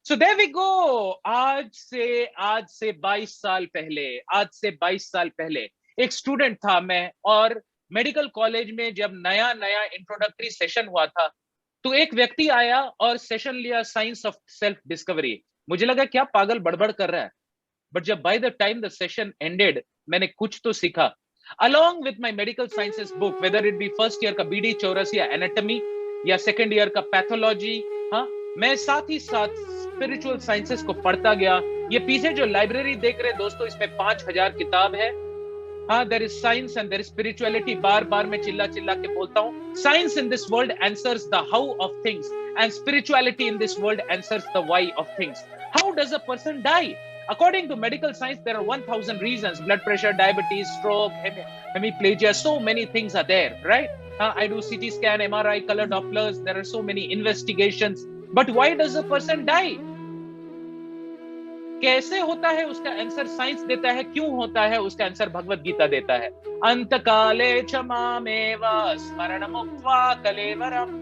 So there we go. आज से 22 साल पहले एक स्टूडेंट था मैं, और मेडिकल कॉलेज में जब नया नया इंट्रोडक्टरी सेशन हुआ था, तो एक व्यक्ति आया और सेशन लिया साइंस ऑफ सेल्फ डिस्कवरी। मुझे लगा क्या पागल बड़बड़ कर रहा है, बट जब by the time the session ended, मैंने कुछ तो सीखा। along with my medical sciences book, whether it be first year का बीडी चौरसिया एनाटॉमी या सेकंड ईयर का पैथोलॉजी, हाँ, मैं साथ ही साथ स्पिरिचुअल साइंसेस को पढ़ता गया। ये पीछे जो लाइब्रेरी देख रहे हैं दोस्तों, इसमें 5000 किताब है। हाँ, there is science and there is spirituality. बार बार मैं चिल्ला चिल्ला के बोलता हूँ, science in this world answers the how of things and spirituality in this world answers the why of things. How does a person die? According to medical science, there are 1000 reasons: blood pressure, diabetes, stroke, hemiplegia. So many things are there, right? I do CT scan, MRI, color Dopplers. There are so many investigations. But why does a person die? कैसे होता है उसका answer science देता है, क्यों होता है उसका आंसर भगवत गीता देता है। अंतकाले च मामेव स्मरणमुक्त्वा कलेवरम।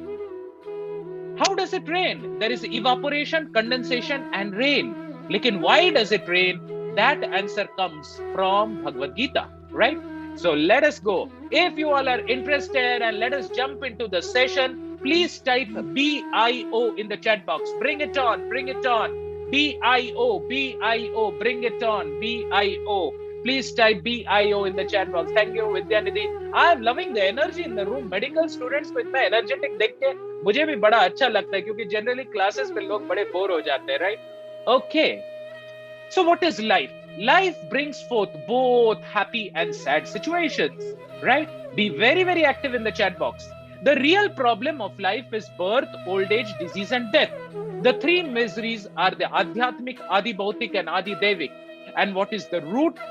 How does it rain? There is evaporation, condensation and rain. लेकिन why does it rain? That answer comes from Bhagavad Gita, right? So let us go. If you all are interested, and let us jump into the session, please type BIO in the chat box. Bring it on, bring it on. BIO, BIO, bring it on, BIO. Please type BIO in the chat box. Thank you, Vidyanidhi. I'm loving the energy in the room. Medical students को इतना energetic देख के मुझे भी बड़ा अच्छा लगता है, क्योंकि generally classes में लोग बड़े बोर हो जाते हैं, right? Okay. So what is life? Life brings forth both happy and sad situations, right? Be very, very active in the chat box. The real problem of life is birth, old age, disease and death. The three miseries are the Adhyatmic, Adi Bhautik and Adi Devik. And what is the root?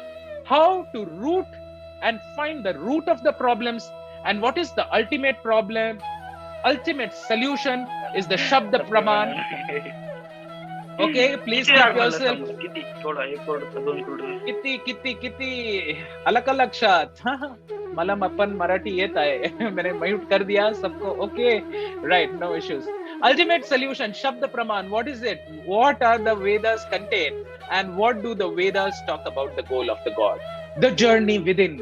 How to root and find the root of the problems. And what is the ultimate problem? Ultimate solution is the Shabda Praman. Okay, please keep yourself. किती अलग अलग शात मला पण मराठी येत आहे मैंने mute कर दिया सबको. Okay, right, no issues. Ultimate solution, Shabda Praman. What is it? What are the Vedas contain? And what do the Vedas talk about the goal of the God? The journey within.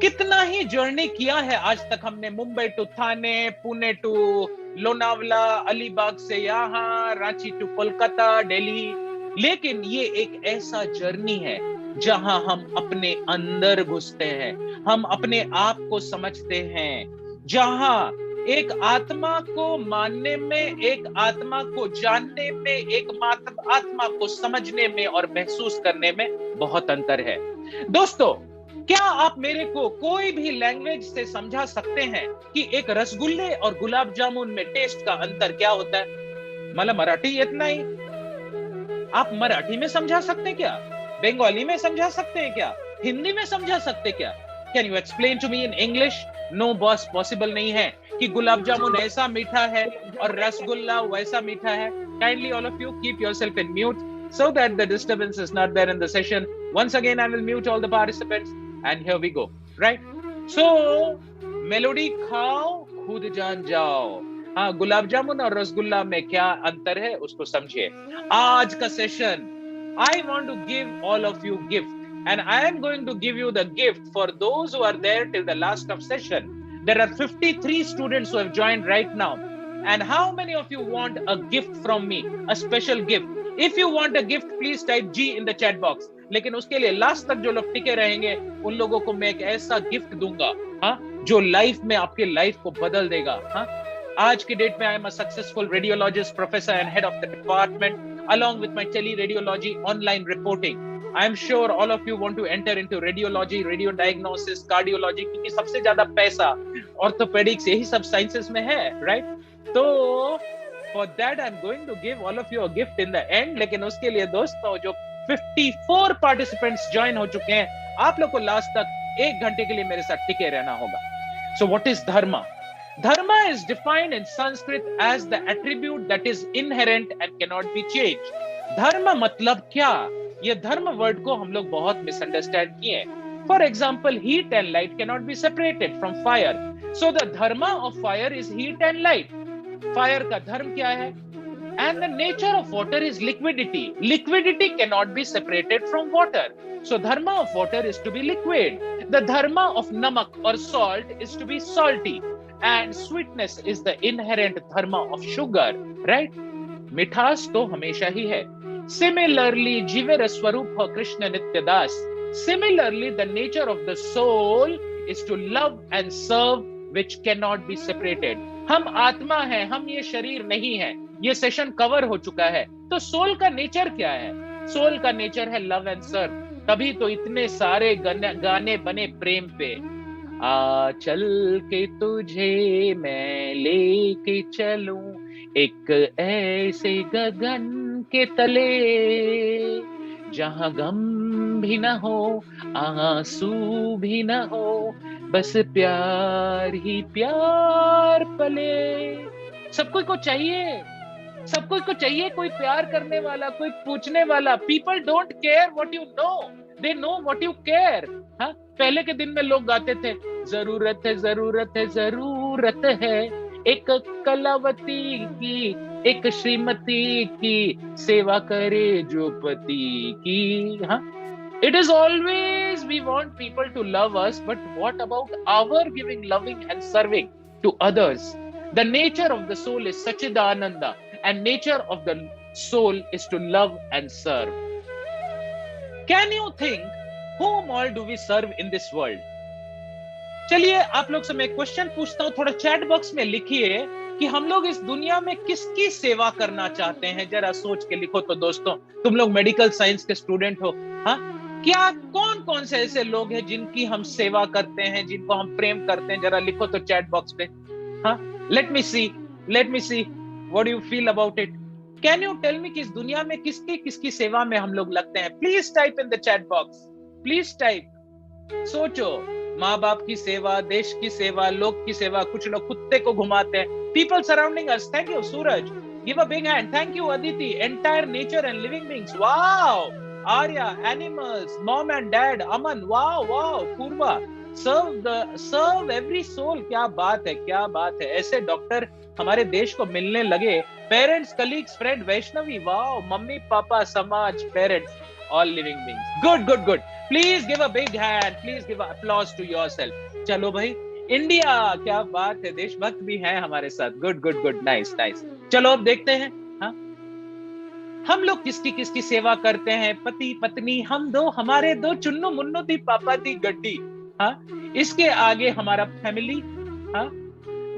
कितना ही journey किया है आज तक हमने, Mumbai to Thane, Pune to Lonavala, Alibag से यहाँ, Ranchi to Kolkata, Delhi. लेकिन ये एक ऐसा जर्नी है जहां हम अपने अंदर घुसते हैं, हम अपने आप को समझते हैं, जहां एक आत्मा को मानने में, एक आत्मा को जानने में, एक आत्मा को समझने में और महसूस करने में बहुत अंतर है। दोस्तों, क्या आप मेरे को कोई भी लैंग्वेज से समझा सकते हैं कि एक रसगुल्ले और गुलाब जामुन में टेस्ट का अंतर क्या होता है? मला मराठी येत नाही, आप मराठी में समझा सकते हैं क्या? बंगाली में समझा सकते हैं क्या? हिंदी में समझा सकते हैं क्या? Can you explain to me in English? No boss, possible नहीं है कि गुलाब जामुन ऐसा मीठा है और रसगुल्ला वैसा मीठा है। Kindly all of you keep yourself in mute so that the disturbance is not there in the session. Once again, I will mute all the participants, and here we go. Right? So, melody खाओ, खुद जान जाओ। हाँ, गुलाब जामुन और रसगुल्ला में क्या अंतर है उसको समझिए। आज का session, I want to give all of you gift, and I am going to give you the gift for those who are there till the last of session. There are 53 students who have joined right now. And how many of you want a gift from me, a special gift? If you want a gift, please type G in the chat box. लेकिन उसके लिए last तक जो लोग टिके रहेंगे, उन लोगों को मैं एक ऐसा गिफ्ट दूंगा, हाँ, जो लाइफ में आपके लाइफ को बदल देगा। हाँ, आज की डेट में I am a successful radiologist, professor and head of the department, along with my tele-radiology online reporting. I am sure all of you want to enter into radiology, radio diagnosis, cardiology, क्योंकि सबसे ज्यादा पैसा orthopedics यही सब sciences में है, right? तो for that I'm going to give all of you a gift in the end. लेकिन उसके लिए दोस्तों, जो 54 participants join हो चुके हैं, आप लोग को लास्ट तक 1 घंटे के लिए मेरे साथ टिके रहना होगा. So what is dharma? Dharma is defined in Sanskrit as the attribute that is inherent and cannot be changed. धर्म मतलब क्या? ये धर्म वर्ड को हम लोग बहुत मिसअंडरस्टैंड किए. For example, heat and light cannot be separated from fire. So the dharma of fire is heat and light. Fire का धर्म क्या है? And the nature of water is liquidity. Liquidity cannot be separated from water. So dharma of water is to be liquid. The dharma of namak or salt is to be salty. And sweetness is the inherent dharma of sugar, right? मिठास तो हमेशा ही है. Similarly, जीवेर स्वरूप हो Krishna नित्यदास. Similarly, the nature of the soul is to love and serve, which cannot be separated. हम आत्मा हैं, हम ये शरीर नहीं है. ये सेशन कवर हो चुका है. तो सोल का नेचर क्या है? सोल का नेचर है लव एंड सर्व. तभी तो इतने सारे गाने बने प्रेम पे. आ चल के तुझे मैं लेके चलूं एक ऐसे गगन के तले, जहां गम भी न हो, आंसू भी न हो, बस प्यार ही प्यार पले. सबको को चाहिए, सबको को चाहिए कोई प्यार करने वाला, कोई पूछने वाला. People don't care what you know, they know what you care. हाँ, पहले के दिन में लोग गाते थे, जरूरत है जरूरत है जरूरत है एक कलावती की, एक श्रीमती की, सेवा करे जो पति की. हाँ, it is always we want people to love us, but what about our giving, loving and serving to others? The nature of the soul is Sachidananda, and nature of the soul is to love and serve. Can you think whom all do we serve in this world? चलिए आप लोग से मैं question पूछता हूं, थोड़ा chat box में लिखिए कि हम लोग इस दुनिया में किसकी सेवा करना चाहते हैं. जरा सोच के लिखो. तो दोस्तों, तुम लोग मेडिकल साइंस के स्टूडेंट हो. हाँ, क्या कौन कौन से ऐसे लोग हैं जिनकी हम सेवा करते हैं, जिनको हम प्रेम करते हैं? जरा लिखो तो चैट बॉक्स पे. हाँ, let me see what do you feel about it. Can you tell me कि इस दुनिया में किसकी सेवा में हम लोग लगते हैं? Please type in the chat box. Please type. सोचो, माँ बाप की सेवा, देश की सेवा, लोग की सेवा. कुछ लोग कुत्ते को घुमाते हैं. People surrounding us. Thank you, Suraj. Give a big hand. Thank you, Aditi. Entire nature and living beings. Wow. Arya, animals, mom and dad, Aman. Wow. Purva. Serve every soul. क्या बात है, क्या बात है. ऐसे डॉक्टर हमारे देश को मिलने लगे. Parents, colleagues, friend, Vaishnavi. Wow. Mummy, पापा, समाज, parents, all living beings. Good. Please give a big hand. Please give an applause to yourself. चलो भाई, इंडिया, क्या बात है. देशभक्त भी हैं हमारे साथ. गुड. नाइस. चलो अब देखते हैं. हाँ, हम लोग किसकी सेवा करते हैं? पति पत्नी, हम दो, हमारे दो, चुन्नू मुन्नू थी, पापा थी गड्डी. हाँ, इसके आगे हमारा फैमिली. हाँ,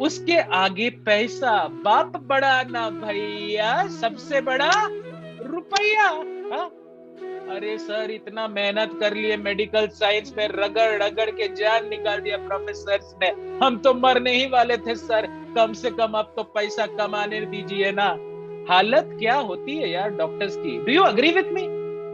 उसके आगे पैसा. बाप बड़ा ना भैया, सबसे बड़ा रुपया. हाँ, अरे सर, इतना मेहनत कर लिए मेडिकल साइंस में, रगड़ के जान निकाल दिया प्रोफेसर्स ने. हम तो मरने ही वाले थे सर. कम से कम अब तो पैसा कमाने दीजिए ना. हालत क्या होती है यार डॉक्टर्स की. Do you agree with me?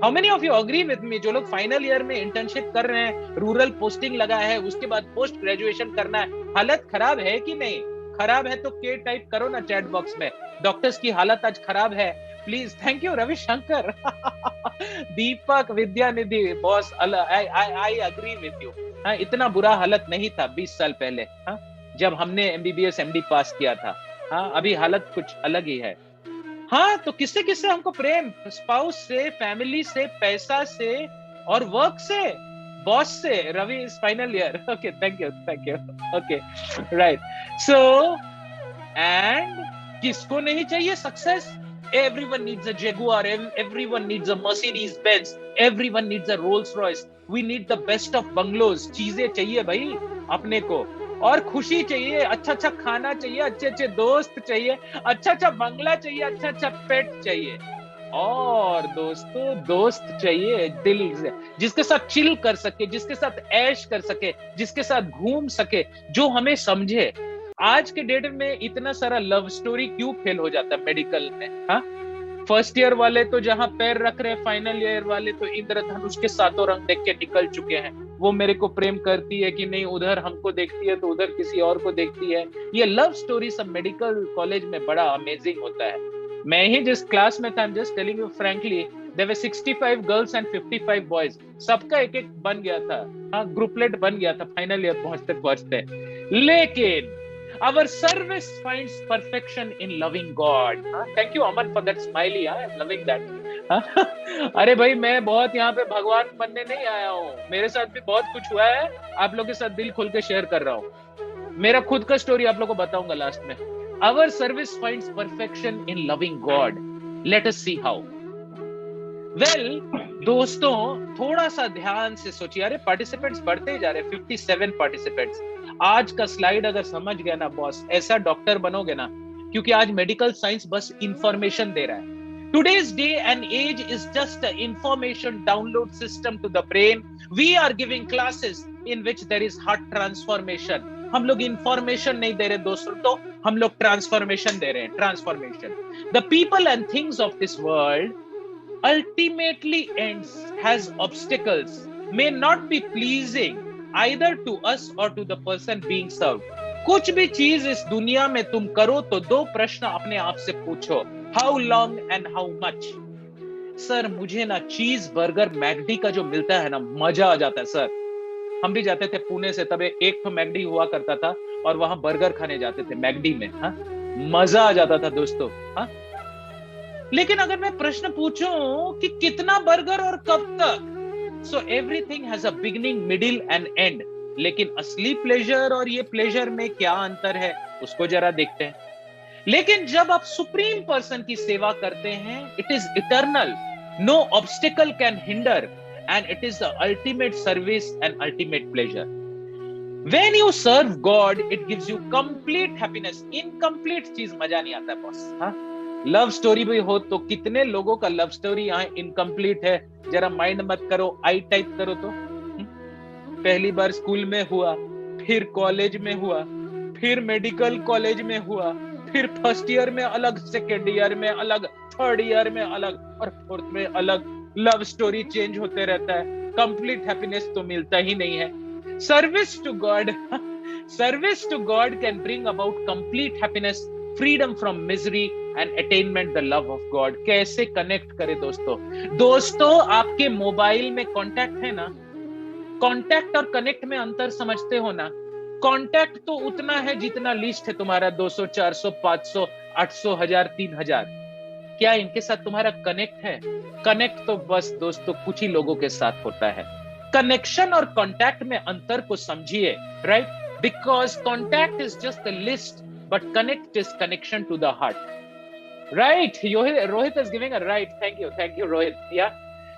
How many of you agree with me? जो लोग फाइनल ईयर में इंटर्नशिप कर रहे हैं, रूरल पोस्टिंग लगा है, उसके बाद पोस्ट ग्रेजुएशन करना है, हालत खराब है कि नहीं? खराब है तो के टाइप करो ना चैट बॉक्स में. डॉक्टर्स की हालत आज खराब है. Please. Thank you Ravishankar. Deepak, Vidyanidhi, boss, I agree with you. हाँ, इतना बुरा हालत नहीं था 20 साल पहले. हाँ, जब हमने एमबीबीएस एमडी पास किया था. हाँ, अभी हालत कुछ अलग ही है. हाँ, तो किससे हमको प्रेम? स्पाउस से, फैमिली से, पैसा से और वर्क से, बॉस से. Ravi is final year. Okay, thank you. Okay, right. So and किसको नहीं चाहिए success? Everyone needs a Jaguar. Everyone needs a Mercedes Benz. Everyone needs a Rolls Royce. We need the best of bungalows. चीजें चाहिए भाई अपने को, और खुशी चाहिए, अच्छा खाना चाहिए, अच्छे दोस्त चाहिए, अच्छा बंगला चाहिए, अच्छा पेट चाहिए, और दोस्तों दोस्त चाहिए दिल से, जिसके साथ चिल कर सके, जिसके साथ ऐश कर सके, जिसके साथ घूम सके, जो हमें समझे. आज के डेट में इतना सारा लव स्टोरी क्यों फेल हो जाता है मेडिकल में? हाँ, फर्स्ट ईयर वाले तो जहां पैर रख रहे हैं, फाइनल ईयर वाले तो इंद्रधनुष के सातों रंग देख के निकल चुके हैं. वो मेरे को प्रेम करती है कि नहीं, उधर हमको देखती है तो उधर किसी और को देखती है. ये लव स्टोरी सब मेडिकल कॉलेज में बड़ा अमेजिंग होता है. मैं ही जिस क्लास में था, just telling you frankly, there were 65 girls and 55 boys. सबका एक बन गया था. हाँ, ग्रुपलेट बन गया था फाइनल ईयर पहुंचते. लेकिन Our service finds perfection in loving God. Thank you Aman for that smiley. I'm loving that. अरे भाई मैं बहुत यहाँ पे भगवान बनने नहीं आया हूँ, मेरे साथ भी बहुत कुछ हुआ है, आप लोगों के साथ दिल खोल के शेयर कर रहा हूँ। मेरा खुद का स्टोरी आप लोगों को बताऊंगा लास्ट में। Our service finds perfection in loving God. Let us see how. Well, दोस्तों थोड़ा सा ध्यान से सोचिए। अरे पार्टिसिपेंट्स बढ़ते ही जा रहे, 57 पार्टिसिपेंट्स। आज का स्लाइड अगर समझ गया ना बॉस, ऐसा डॉक्टर बनोगे ना, क्योंकि आज मेडिकल साइंस बस इंफॉर्मेशन दे रहा है। Today's day and age is just an information download system to the brain. We are giving classes in which there is heart transformation. हम लोग इंफॉर्मेशन नहीं दे रहे दोस्तों, तो हम लोग ट्रांसफॉर्मेशन दे रहे हैं, transformation. The people and things of this world ultimately ends has obstacles, may not be pleasing either to us or to the person being served. कुछ भी चीज इस दुनिया में तुम करो तो दो प्रश्न अपने आप से पूछो, how long and how much. Sir मुझे ना चीज बर्गर मैकडी का जो मिलता है ना, मजा आ जाता है सर। हम भी जाते थे पुणे से, तब एक तो मैकडी हुआ करता था और वहां बर्गर खाने जाते थे मैकडी में। हाँ, मजा आ जाता था दोस्तों। हाँ, लेकिन अगर मैं प्रश्न पूछूं कि कितना बर्गर और कब तक, so everything has a beginning, middle and and. लेकिन असली प्लेजर और ये प्लेजर में क्या अंतर है, उसको जरा देखते हैं। लेकिन जब आप सुप्रीम पर्सन की सेवा करते हैं, it is eternal, no obstacle can hinder, and it is the ultimate service and ultimate pleasure. When you serve God, it gives you complete happiness. Incomplete चीज मजा नहीं आता बॉस। हाँ, लव स्टोरी भी हो तो कितने लोगों का लव स्टोरी यहाँ इनकम्प्लीट है, जरा माइंड मत करो, आई टाइप करो तो। पहली बार स्कूल में हुआ, फिर कॉलेज में हुआ, फिर मेडिकल कॉलेज में हुआ, फिर फर्स्ट ईयर में अलग, सेकेंड ईयर में अलग, थर्ड ईयर में अलग, और फोर्थ में अलग। लव स्टोरी चेंज होते रहता है, कंप्लीट हैप्पीनेस तो मिलता ही नहीं है। Service to God, service to God can bring about complete happiness, freedom from misery and attainment the love of God. कैसे कनेक्ट करें दोस्तों? दोस्तों आपके मोबाइल में कॉन्टैक्ट है ना, कॉन्टैक्ट और कनेक्ट में अंतर समझते हो ना? कॉन्टैक्ट तो उतना है जितना लिस्ट है तुम्हारा, 200, 400, 500, 800, 1000, 3000। क्या इनके साथ तुम्हारा कनेक्ट है? कनेक्ट तो बस दोस्तों कुछ ही लोगों के साथ होता है। कनेक्शन और कॉन्टैक्ट में अंतर को समझिए, right? Because contact is just a list, but connect is connection to the heart, right? Rohit is giving a right. Thank you Rohit. Yeah,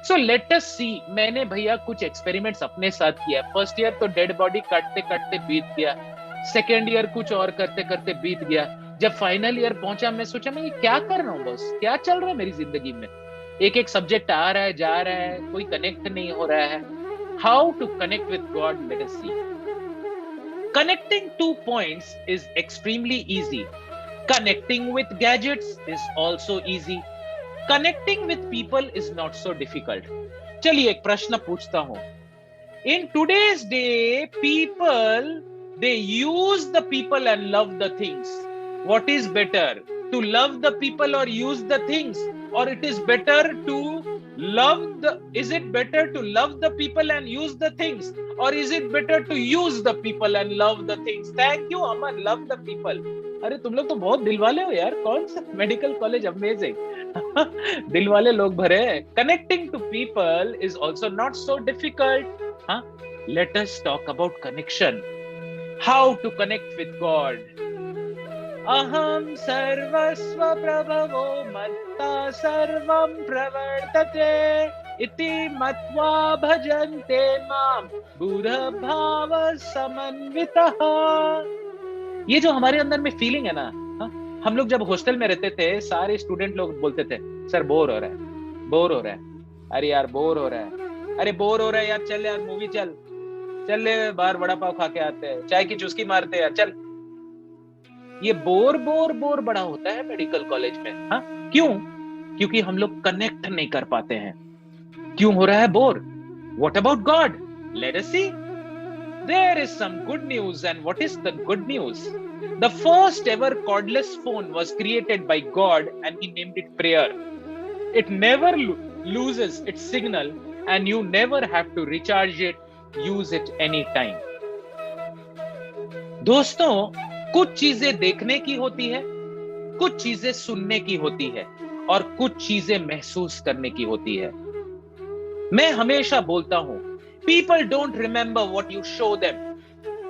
so let us see. मैंने भैया कुछ एक्सपेरिमेंट्स अपने साथ किया। फर्स्ट ईयर तो dead body काटते काटते बीत गया, सेकेंड ईयर कुछ और करते करते बीत गया। जब फाइनल ईयर पहुंचा, मैं सोचा मैं ये क्या कर रहा हूँ बस, क्या चल रहा है मेरी जिंदगी में? एक एक सब्जेक्ट आ रहा है, जा रहा है, कोई कनेक्ट नहीं हो रहा है। How to connect with God, let us see. Connecting 2 points is extremely easy. Connecting with gadgets is also easy. Connecting with people is not so difficult. चलिए एक प्रश्न पूछता हूं। In today's day, people, they use the people and love the things. What is better, to love the people or use the things? Or it is better to is it better to love the people and use the things, or is it better to use the people and love the things? Thank you Aman, love the people. अरे तुम लोग तो बहुत दिल वाले हो यार। कौन सा मेडिकल कॉलेज, अमेजिंग। दिल वाले लोग भरे। Connecting to people is also not so difficult. Huh? Let us talk about connection. How to connect with God. अहम सर्वस्व प्रभवो मत्ता सर्वं प्रवर्तते इति मत्वा भजन्ते मां बुधभाव समन्वितः। ये जो हमारे अंदर में फीलिंग है ना, हम लोग जब हॉस्टल में रहते थे, सारे स्टूडेंट लोग बोलते थे सर बोर हो रहा है, बोर हो रहा है, अरे यार बोर हो रहा है, अरे बोर हो रहा है यार, चल यार मूवी चल, चल ले बाहर वड़ा पाव खा के आते हैं, चाय की चुस्की मारते हैं यार, चल। ये बोर बोर बोर बड़ा होता है मेडिकल कॉलेज में। हाँ, क्यों? क्योंकि हम लोग कनेक्ट नहीं कर पाते हैं। क्यों हो रहा है bore? What about God? Let us see. There is some good news, and what is the good news? The first ever cordless phone was created by God, and He named it prayer. It never loses its signal, and you never have to recharge it. Use it anytime. दोस्तों कुछ चीजें देखने की होती है, कुछ चीजें सुनने की होती है, और कुछ चीजें महसूस करने की होती है। मैं हमेशा बोलता हूं, people don't remember what you show them,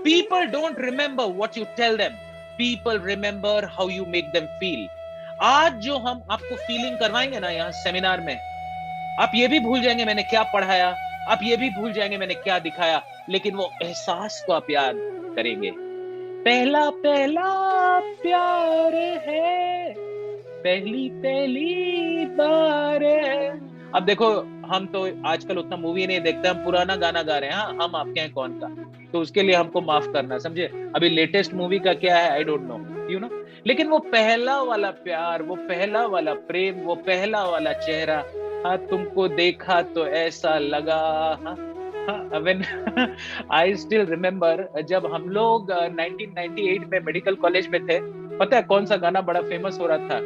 people don't remember what you tell them, people remember how you make them feel. आज जो हम आपको फीलिंग करवाएंगे ना यहाँ सेमिनार में, आप ये भी भूल जाएंगे मैंने क्या पढ़ाया, आप ये भी भूल जाएंगे मैंने क्या दिखाया, लेकिन वो एहसास को आप याद करेंगे। पहला पहला प्यार है, पहली पहली बार है। अब देखो, हम तो आजकल उतना मूवी नहीं देखते, हम पुराना गाना गा रहे हैं। हाँ, हम आपके हैं कौन का, तो उसके लिए हमको माफ करना, समझे। अभी लेटेस्ट मूवी का क्या है I don't know, you know. लेकिन वो पहला वाला प्यार, वो पहला वाला प्रेम, वो पहला वाला चेहरा, हाँ तुमको देखा तो ऐसा लगा। हाँ, हाँ, व्हेन आई स्टिल रिमेम्बर, जब हम लोग 1998 में मेडिकल कॉलेज में थे, पता है कौन सा गाना बड़ा फेमस हो रहा था?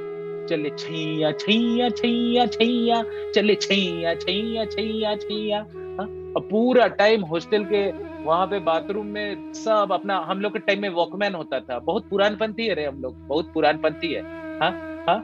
चले छैया छैया छैया छैया, चले छैया छैया छैया छैया। हाँ, और पूरा टाइम हॉस्टल के वहां पे बाथरूम में सब अपना, हम लोग के टाइम में वॉकमैन होता था, बहुत पुरानपंथी है रे हम लोग, बहुत पुरानपंथी है। हाँ, हाँ,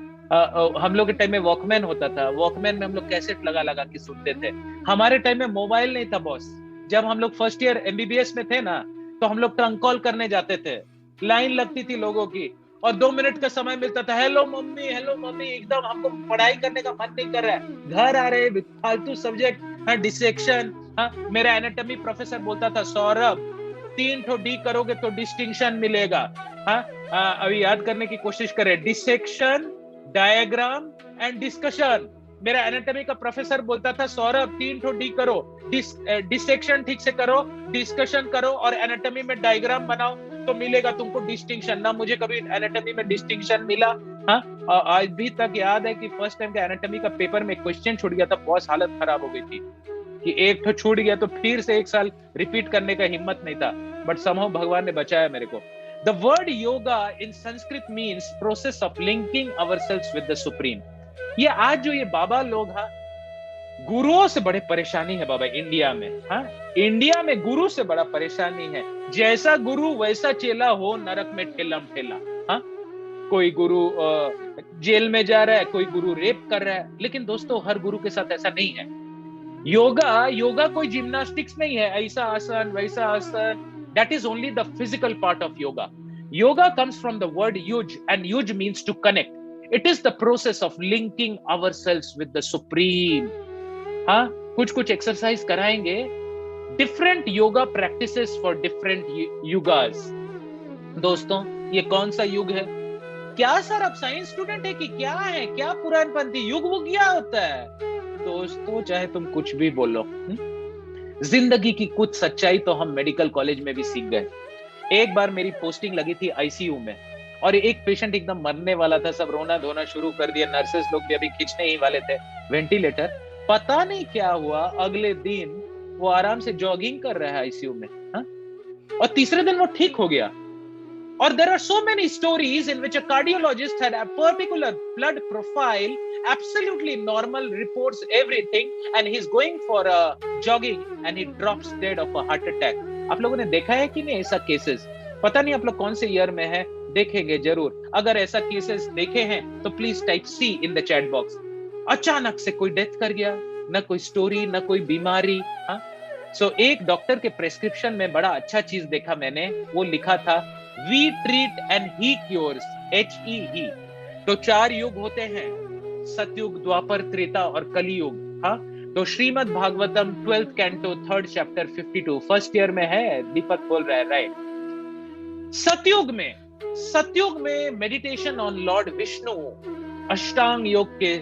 हम लोग के टाइम में वॉकमैन होता था, वॉकमैन में हम लोग कैसेट लगा लगा के सुनते थे। हमारे टाइम में मोबाइल नहीं था बॉस। जब हम लोग फर्स्ट ईयर एमबीबीएस में थे ना, तो हम लोग ट्रंक कॉल करने जाते थे, लाइन लगती थी लोगों की, और 2 मिनट का समय मिलता था, हेलो मम्मी, हेलो मम्मी, एकदम हमको पढ़ाई करने का मन नहीं कर रहा है, घर आ रहे फालतू सब्जेक्ट, हाँ डिसेक्शन। हाँ, मेरा एनाटॉमी प्रोफेसर बोलता था, सौरभ 3 डी करोगे तो डिस्टिंक्शन मिलेगा। हाँ, अभी याद करने की कोशिश करें, डिसेक्शन, डायग्राम एंड डिस्कशन। मेरा एनाटॉमी का प्रोफेसर बोलता था, सौरभ 3 डी करो, डिसेक्शन ठीक से करो, डिस्कशन करो, और एनाटॉमी में डायग्राम बनाओ, तो मिलेगा तुमको डिस्टिंक्शन। ना मुझे कभी एनाटॉमी में डिस्टिंक्शन मिला। हाँ, आज भी तक याद है कि फर्स्ट टाइम का एनाटॉमी का पेपर में क्वेश्चन छूट गया था, बहुत हालत खराब हो गई थी कि एक तो छूट गया तो फिर से 1 साल रिपीट करने का हिम्मत नहीं था, बट समहाउ भगवान ने बचाया मेरे को। The word yoga in Sanskrit means process of linking ourselves with the supreme. ये आज जो ये बाबा लोग, हाँ, गुरुओं से बड़े परेशानी है बाबा इंडिया में। हाँ, इंडिया में गुरु से बड़ा परेशानी है, जैसा गुरु वैसा चेला हो, नरक में ठेलम ठेला। हाँ, कोई गुरु जेल में जा रहा है, कोई गुरु रेप कर रहा है, लेकिन दोस्तों हर गुरु के साथ ऐसा नहीं है। योगा योगा कोई जिम्नास्टिक्स नहीं है, ऐसा आसन वैसा आसन, that is only the physical part of yoga. Yoga comes from the word yuj, and yuj means to connect. It is the process of linking ourselves with the supreme. हाँ, कुछ कुछ एक्सरसाइज कराएंगे, different yoga practices for different yugas. दोस्तों ये कौन सा युग है? क्या सर आप साइंस स्टूडेंट है कि क्या है, क्या पुरानपंथी युग वो क्या होता है? दोस्तों चाहे तुम कुछ भी बोलो, जिंदगी की कुछ सच्चाई तो हम मेडिकल कॉलेज में भी सीख गए। एक बार मेरी पोस्टिंग लगी थी आईसीयू में, और एक पेशेंट एकदम मरने वाला था, सब रोना धोना शुरू कर दिया, नर्सेस लोग भी अभी खींचने ही वाले थे वेंटिलेटर। पता नहीं क्या हुआ, अगले दिन वो आराम से जॉगिंग कर रहा है आईसीयू में। हा? और तीसरे दिन वो ठीक हो गया। Or there are so many stories in which a cardiologist had a particular blood profile, absolutely normal, reports everything, and he's going for a jogging and he drops dead of a heart attack. आप लोगों ने देखा है कि नहीं ऐसा cases? पता नहीं आप लोग कौन से ईयर में है, देखेंगे जरूर। अगर ऐसा केसेस देखे हैं तो please type C in the chat box. अचानक से कोई डेथ कर गया, ना कोई स्टोरी, ना कोई बीमारी। हाँ, सो एक डॉक्टर के प्रेस्क्रिप्शन में बड़ा अच्छा चीज देखा मैंने, वो लिखा था, We treat and he cures, HE। तो 4 युग होते हैं, सतयुग, द्वापर, त्रेता और कलियुग। हाँ, तो Shrimad Bhagavatam 12th canto 3rd chapter 52, first year में है, दीपक बोल रहा है, राइट। सतयुग में मेडिटेशन ऑन लॉर्ड विष्णु, अष्टांग योग के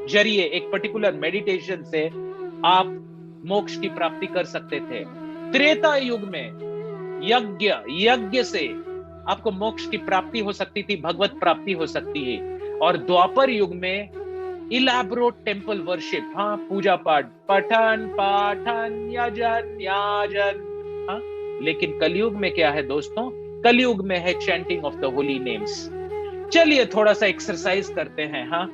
जरिए एक पर्टिकुलर मेडिटेशन से आप मोक्ष की प्राप्ति कर सकते थे। त्रेता युग में यज्ञ से आपको मोक्ष की प्राप्ति हो सकती थी, भगवत प्राप्ति हो सकती है। और द्वापर युग में इलैबोरेट टेंपल वर्शिप, हाँ, पूजा पाठ, पठन पाठन याजन। हाँ, लेकिन कलयुग में क्या है दोस्तों? कलयुग में है chanting of the Holi names. चलिए थोड़ा सा एक्सरसाइज करते हैं। हाँ,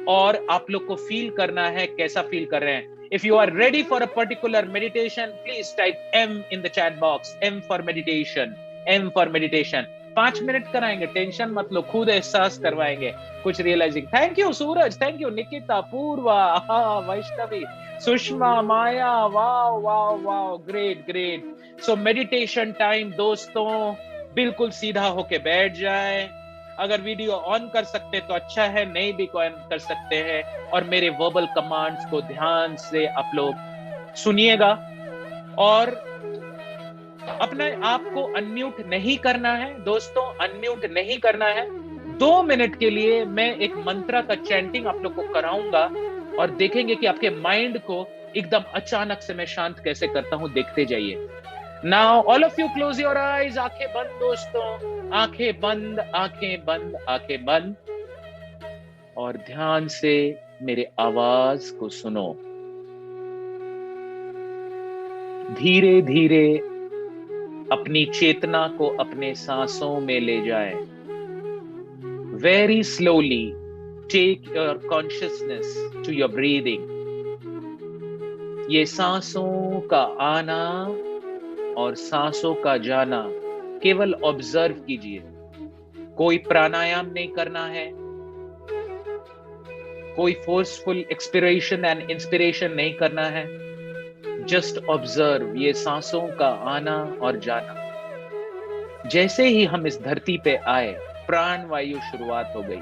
और आप लोग को फील करना है, कैसा फील कर रहे हैं। If you are ready for a particular meditation, please type M in the chat box. M for meditation. M for meditation. 5 minute कराएंगे, टेंशन मत लो, खुद एहसास करवाएंगे कुछ realising. Thank you Suraj, thank you Nikita, Purva, Vaishnavi, Sushma, Maya, wow wow wow, great great. So meditation time दोस्तों, बिल्कुल सीधा होके बैठ जाए। अगर वीडियो ऑन कर सकते तो अच्छा है, नहीं भी ऑन कर सकते हैं। और मेरे वर्बल कमांड्स को ध्यान से आप लोग सुनिएगा, और अपने आप को अनम्यूट नहीं करना है दोस्तों, अनम्यूट नहीं करना है। 2 मिनट के लिए मैं एक मंत्र का चैंटिंग आप लोग को कराऊंगा, और देखेंगे कि आपके माइंड को एकदम अचानक से मैं शांत कैसे करता हूं, देखते जाइए। Now all of you close your eyes, आंखें बंद दोस्तों, आंखें बंद, आंखें बंद, आंखें बंद, और ध्यान से मेरे आवाज को सुनो। धीरे धीरे अपनी चेतना को अपने सांसों में ले जाएं। Very slowly take your consciousness to your breathing. ये सांसों का आना और सांसों का जाना केवल ऑब्जर्व कीजिए। कोई प्राणायाम नहीं करना है, कोई फोर्सफुल एक्सपिरेशन एंड इंस्पिरेशन नहीं करना है। जस्ट ऑब्जर्व ये सांसों का आना और जाना। जैसे ही हम इस धरती पे आए, प्राण वायु शुरुआत हो गई।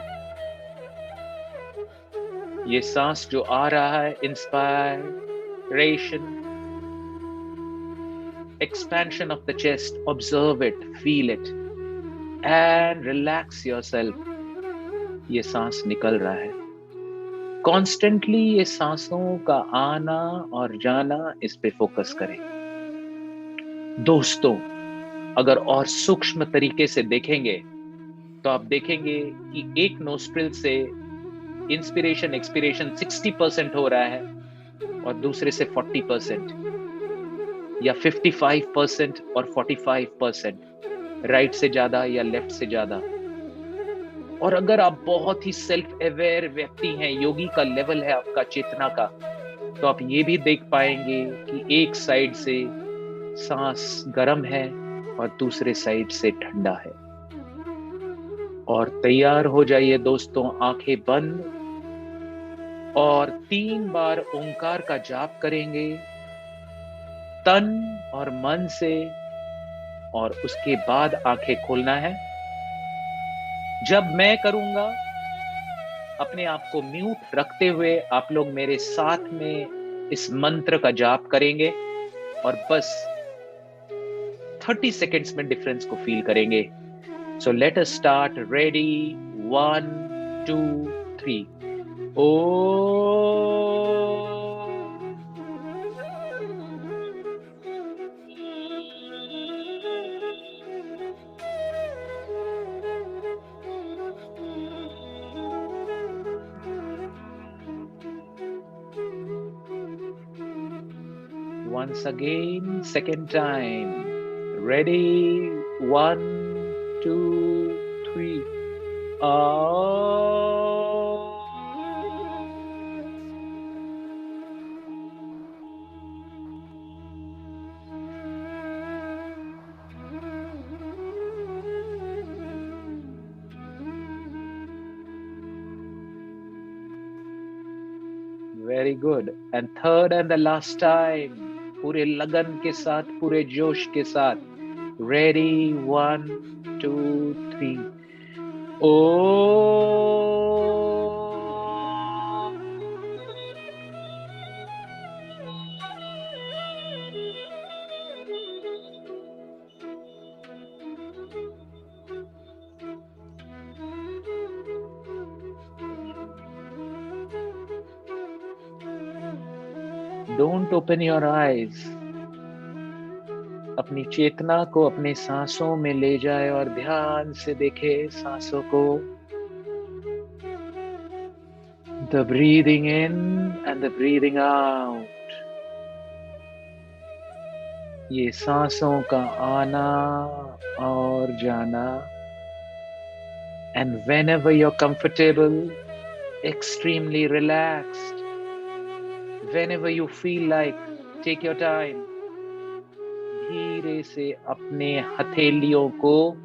ये सांस जो आ रहा है, inspiration, expansion of the chest, observe it, feel it and relax yourself. ये सांस निकल रहा है कॉन्स्टेंटली। ये सांसों का आना और जाना, इस पे फोकस करें दोस्तों। अगर और सूक्ष्म तरीके से देखेंगे तो आप देखेंगे कि एक नोस्ट्रिल से इंस्पिरेशन एक्सपिरेशन 60% हो रहा है, और दूसरे से 40%, या 55% और 45%, राइट से ज्यादा या लेफ्ट से ज्यादा। और अगर आप बहुत ही सेल्फ अवेयर व्यक्ति हैं, योगी का लेवल है आपका चेतना का, तो आप ये भी देख पाएंगे कि एक साइड से सांस गर्म है और दूसरे साइड से ठंडा है। और तैयार हो जाइए दोस्तों, आंखें बंद, और 3 बार ओंकार का जाप करेंगे तन और मन से, और उसके बाद आंखें खोलना है। जब मैं करूंगा, अपने आप को म्यूट रखते हुए आप लोग मेरे साथ में इस मंत्र का जाप करेंगे, और बस 30 सेकेंड्स में डिफरेंस को फील करेंगे। So let us start, ready, 1 2 3। O once again, second time. Ready? 1 2 3. Very good. And third and the last time. पूरे लगन के साथ, पूरे जोश के साथ। Ready, 1 2 3। Oh don't open your eyes. अपनी चेतना को अपने सांसों में ले जाए और ध्यान से देखे सांसों को। The breathing in and the breathing out. ये सांसों का आना और जाना। And whenever you're comfortable, extremely relaxed, whenever you feel like, take your time. धीरे से अपने हथेलियों को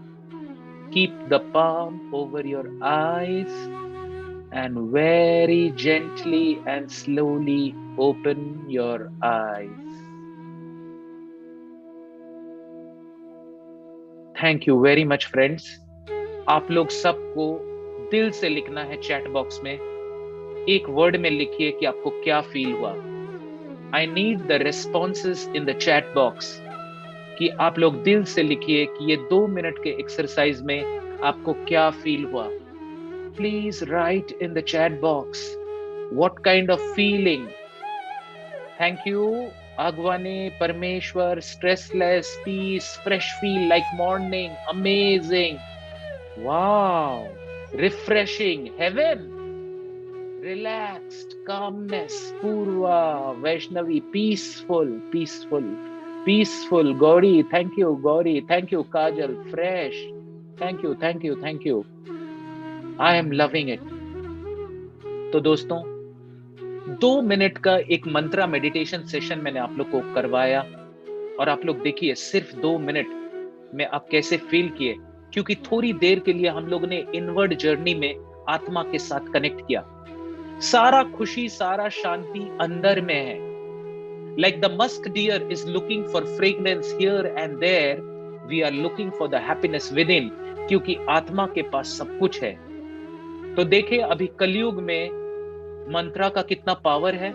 Keep the palm over your eyes and very gently and slowly open your eyes. Thank you very much, friends. आप लोग सबको दिल से लिखना है चैट बॉक्स में, एक वर्ड में लिखिए कि आपको क्या फील हुआ. I need the responses in the chat box, कि आप लोग दिल से लिखिए कि ये 2 मिनट के एक्सरसाइज में आपको क्या फील हुआ. Please right in the chat box what kind of feeling. Thank you Agwane, Parmeshwar, stressless, peace, fresh feel like morning, amazing. Wow, refreshing, heaven, relaxed, calmness, Purva, Vaishnavi, peaceful, peaceful, peaceful. Gauri, thank you, Gauri, thank you, Kajal, fresh, thank you, thank you, thank you. I am loving it. तो दोस्तों, 2 minute का एक मंत्रा meditation session मैंने आप लोग को करवाया, और आप लोग देखिए सिर्फ 2 मिनट में आप कैसे फील किए, क्योंकि थोड़ी देर के लिए हम लोग ने इनवर्ड जर्नी में आत्मा के साथ कनेक्ट किया. सारा खुशी, सारा शांति अंदर में है. Like the musk deer is looking for fragrance here and there, we are looking for the happiness within, क्योंकि आत्मा के पास सब कुछ है. तो देखिए अभी कलयुग में मंत्रा का कितना पावर है.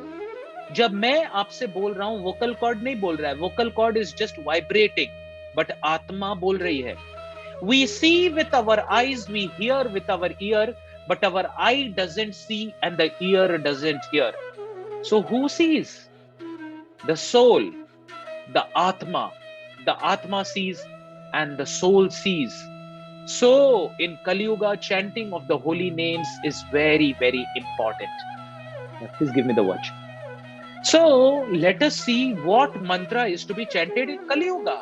जब मैं आपसे बोल रहा हूं, वोकल कॉर्ड नहीं बोल रहा है, vocal cord is just vibrating, but आत्मा बोल रही है. We see with our eyes, we hear with our ear, but our eye doesn't see and the ear doesn't hear. So who sees? The soul, the atma. The atma sees and the soul sees. So in Kali Yuga, chanting of the holy names is very, very important. Now, please give me the watch. So let us see what mantra is to be chanted in Kali Yuga.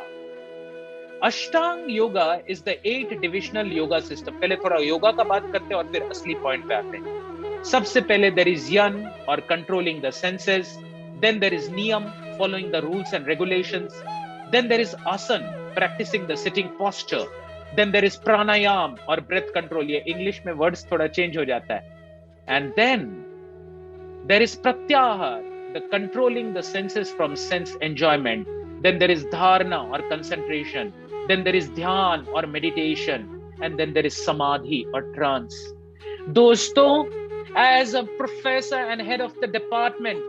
Ashtang Yoga is the 8 divisional yoga system. पहले थोड़ा योगा का बात करते हैं और फिर असली point पे आते हैं. सबसे पहले there is yan or controlling the senses. Then there is niyam, following the rules and regulations. Then there is asan, practicing the sitting posture. Then there is pranayam or breath control. ये English में words थोड़ा change हो जाता है. And then there is pratyahar, the controlling the senses from sense enjoyment. Then there is dharana or concentration. Then there is dhyan or meditation. And then there is samadhi or trance. दोस्तों, as a professor and head of the department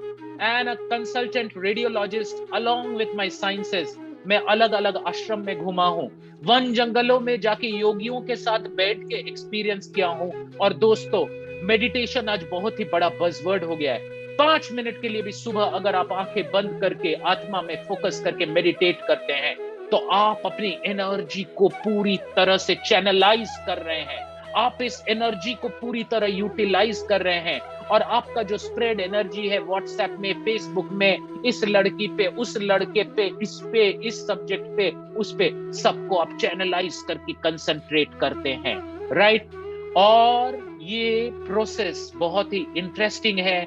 and a consultant radiologist along with my sciences, मैं अलग अलग आश्रम में घुमा हूं, one जंगलों में जाके योगियों के साथ बैठ के एक्सपीरियंस किया हूं. और दोस्तों, मेडिटेशन आज बहुत ही बड़ा बज़वर्ड हो गया है. 5 मिनट के लिए भी सुबह अगर आप आंखें बंद करके आत्मा में फोकस करके मेडिटेट करते हैं, तो आप अपनी एनर्जी को पूरी तरह से चैनलाइज कर रहे हैं. आप इस एनर्जी को पूरी तरह यूटिलाइज कर रहे हैं, और आपका जो स्प्रेड एनर्जी है व्हाट्सएप में, फेसबुक में, इस लड़की पे, उस लड़के पे, इस सब्जेक्ट पे, उस पे, सबको आप चैनलाइज करके कंसंट्रेट करते हैं. राइट? और ये प्रोसेस बहुत ही इंटरेस्टिंग है.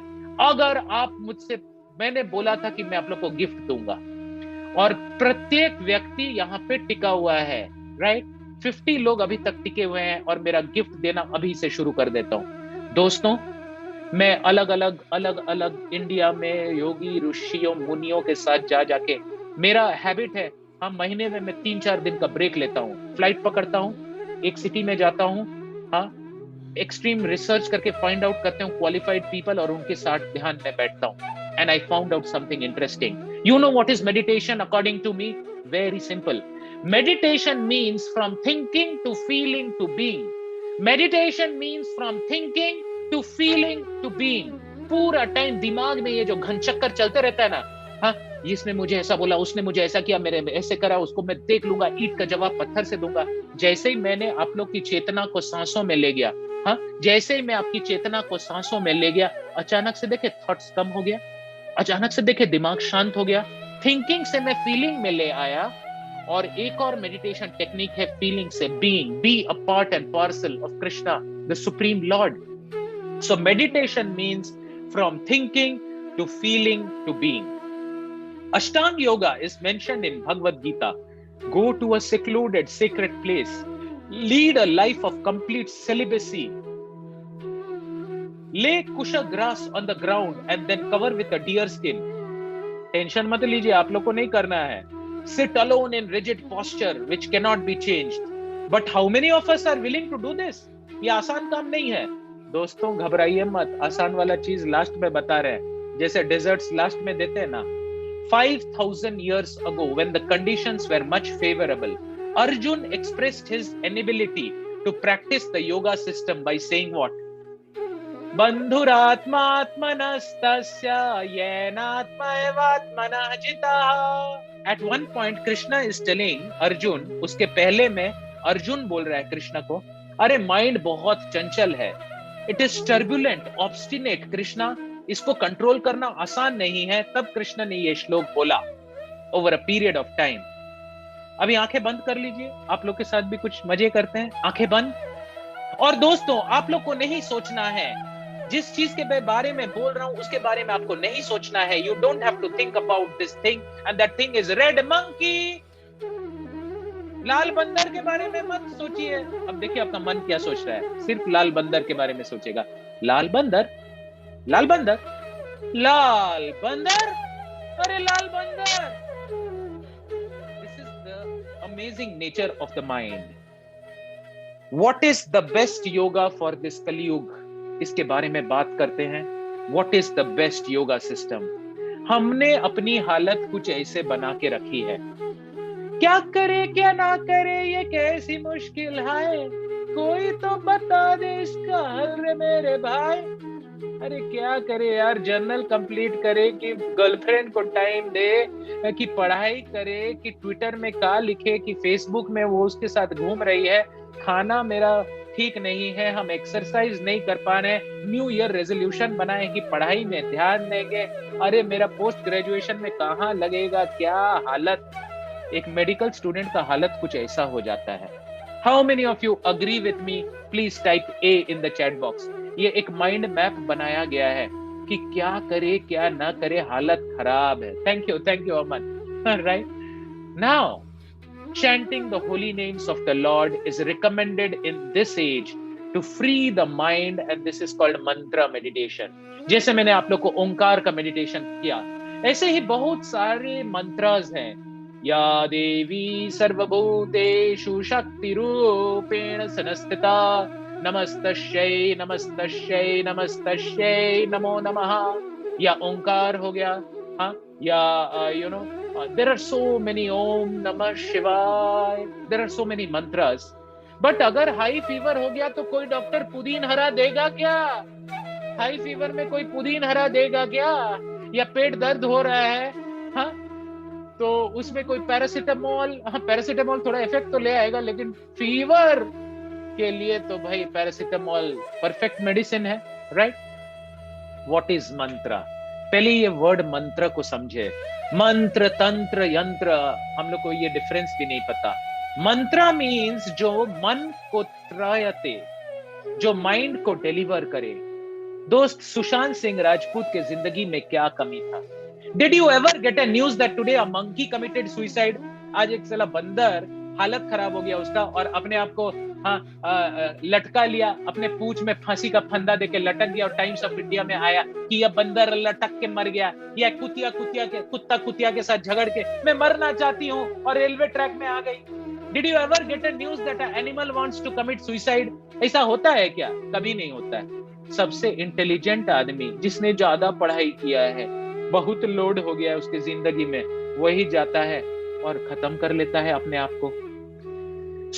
अगर आप मुझसे, मैंने बोला था कि मैं आप लोग को गिफ्ट दूंगा, और प्रत्येक व्यक्ति यहाँ पे टिका हुआ है. राइट? 50 लोग अभी तक टिके हुए हैं, और मेरा गिफ्ट देना अभी से शुरू कर देता हूं. दोस्तों, मैं अलग अलग इंडिया में योगी ऋषियों मुनियों के साथ जाके, मेरा हैबिट है, हाँ, महीने में मैं 3-4 दिन का ब्रेक लेता हूँ. फ्लाइट पकड़ता हूँ, एक सिटी में जाता हूँ, हाँ, एक्सट्रीम रिसर्च करके फाइंड आउट करते हूँ क्वालिफाइड पीपल, और उनके साथ ध्यान में बैठता हूँ. And I found out something interesting. You know what is meditation according to me? Very simple. Meditation means from thinking to feeling to being. Meditation means from thinking to feeling to being. पूरा time दिमाग में ये जो घनचक्कर चलते रहता है ना, हाँ, इसने मुझे ऐसा बोला, उसने मुझे ऐसा किया, मेरे ऐसे करा, उसको मैं देख लूंगा, ईंट का जवाब पत्थर से दूंगा. जैसे ही मैंने आप लोग की चेतना को सांसों में ले गया, हाँ, जैसे ही मैं आपकी चेतना को सांसों में ले गया, अचानक से देखे थॉट्स कम हो गया, अचानक से देखे दिमाग शांत हो गया. थिंकिंग से मैं फीलिंग में ले आया. और एक और मेडिटेशन टेक्निक है फीलिंग से being. Be a part and parcel of Krishna, the supreme lord. So meditation means from thinking to feeling to being. Ashtanga yoga is mentioned in Bhagavad Gita. Go to a secluded, sacred place. Lead a life of complete celibacy. Lay kusha grass on the ground and then cover with a deer skin. Tension मत लीजिए, आप लोग को नहीं करना है. Sit alone in rigid posture which cannot be changed. But how many of us are willing to do this? ये आसान काम नहीं है. दोस्तों घबराइए मत, आसान वाला चीज लास्ट में बता रहे हैं, जैसे डेजर्ट्स लास्ट में देते हैं ना. 5,000 years ago, when the conditions were much favorable, Arjun expressed his inability to practice the yoga system by saying what? Bandhuratmatmanastasya yenatmaevatmanah jitah. At one point, Krishna is telling Arjun, उसके पहले में अर्जुन बोल रहा है कृष्ण को, अरे माइंड बहुत चंचल है, it is turbulent, obstinate Krishna, इसको कंट्रोल करना आसान नहीं है. तब कृष्ण ने ये श्लोक बोला over a period of time. अभी आंखें बंद कर लीजिए, आप लोग के साथ भी कुछ मजे करते हैं. आंखें बंद. और दोस्तों आप लोग को नहीं सोचना है, जिस चीज के बारे में बोल रहा हूं उसके बारे में आपको नहीं सोचना है. You don't have to think about this thing and that thing is red monkey. लाल बंदर के बारे में मत सोचिए. अब देखिए आपका मन क्या सोच रहा है, सिर्फ लाल बंदर के बारे में सोचेगा. लाल बंदर, लाल बंदर, लाल बंदर, अरे लाल बंदर. This is the amazing nature of the mind. What is the best yoga for this कलयुग, इसके बारे में बात करते हैं. What is the best yoga system. हमने अपनी हालत कुछ ऐसे बना के रखी है, क्या करे क्या ना करे ये कैसी मुश्किल है, कोई तो बता दे इसका हल रे मेरे भाई. अरे क्या करे यार, जर्नल कंप्लीट करे कि गर्लफ्रेंड को टाइम दे, कि पढ़ाई करे, कि ट्विटर में क्या लिखे, कि फेसबुक में वो उसके साथ घूम रही है. खाना मेरा ठीक नहीं है, हम एक्सरसाइज नहीं कर पा रहे. न्यू ईयर रेजोल्यूशन बनाए कि पढ़ाई में ध्यान देंगे. अरे मेरा पोस्ट ग्रेजुएशन में कहाँ लगेगा, क्या हालत. एक मेडिकल स्टूडेंट का हालत कुछ ऐसा हो जाता है. How many of you agree with me, please type A in the chat box. ये एक माइंड मैप बनाया गया है कि क्या करे क्या ना करे, हालत खराब है. Thank you Aman. Right now chanting the holy names of the Lord is recommended in this age to free the mind, and this is called mantra meditation. जैसे मैंने आप लोग को ओंकार का मेडिटेशन किया, ऐसे ही बहुत सारे मंत्रास हैं. या देवी सर्वभूतेषु शक्ति रूपेण संस्थिता नमस्तस्यै नमस्तस्यै नमस्तस्यै नमो नमः. या ओंकार हो गया, हाँ, या you know there are so many Om Namah Shivaya, there are so many mantras. But अगर हाई फीवर हो गया तो कोई डॉक्टर पुदीन हरा देगा क्या? हाई फीवर में कोई पुदीन हरा देगा क्या? या पेट दर्द हो रहा है, हाँ, तो उसमें कोई पैरासिटामोल, हाँ पैरासिटामोल थोड़ा इफेक्ट तो ले आएगा, लेकिन फीवर के लिए तो भाई पैरासिटामोल परफेक्ट मेडिसिन है. राइट. व्हाट इज मंत्रा. पहले ये वर्ड मंत्र को समझे. मंत्र, तंत्र, यंत्र, हम लोग को ये डिफरेंस भी नहीं पता. मंत्र मीन्स जो मन को त्रायते, जो माइंड को डिलीवर करे. दोस्त सुशांत सिंह राजपूत के जिंदगी में क्या कमी था? Did you ever get a news that today a monkey committed suicide. आज एक साला बंदर, हालत खराब हो गया उसका, और अपने आप को लटका लिया, अपने पूंछ में फांसी का फंदा देके लटक गया, और टाइम्स ऑफ इंडिया में आया कि यह बंदर लटक के मर गया, या कुत्ता कुतिया के साथ झगड़ के मैं मरना चाहती हूँ और रेलवे ट्रैक में आ गई. Did you ever get a news that a animal wants to commit suicide. ऐसा होता है क्या? कभी नहीं होता है. सबसे इंटेलिजेंट आदमी, जिसने ज्यादा पढ़ाई किया है, बहुत लोड हो गया है उसकी जिंदगी में, वही जाता है और खत्म कर लेता है अपने आप को.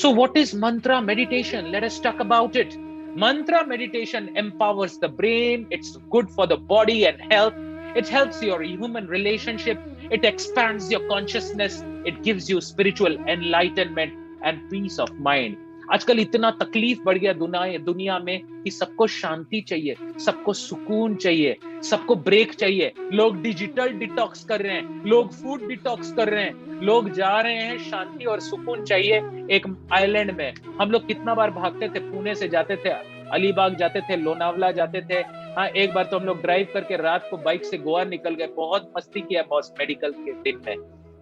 So what is mantra meditation? Let us talk about it. Mantra meditation empowers the brain. It's good for the body and health. It helps your human relationship. It expands your consciousness. It gives you spiritual enlightenment and peace of mind. आजकल इतना तकलीफ बढ़ गया दुनिया में कि सबको शांति चाहिए, सबको सुकून चाहिए, सबको ब्रेक चाहिए. लोग डिजिटल डिटॉक्स कर रहे हैं, लोग फूड डिटॉक्स कर रहे हैं, लोग जा रहे हैं, शांति और सुकून चाहिए. एक आइलैंड में हम लोग कितना बार भागते थे, पुणे से जाते थे, अलीबाग जाते थे, लोनावला जाते थे. हाँ, एक बार तो हम लोग ड्राइव करके रात को बाइक से गोवा निकल गए, बहुत मस्ती किया बॉस मेडिकल के दिन में.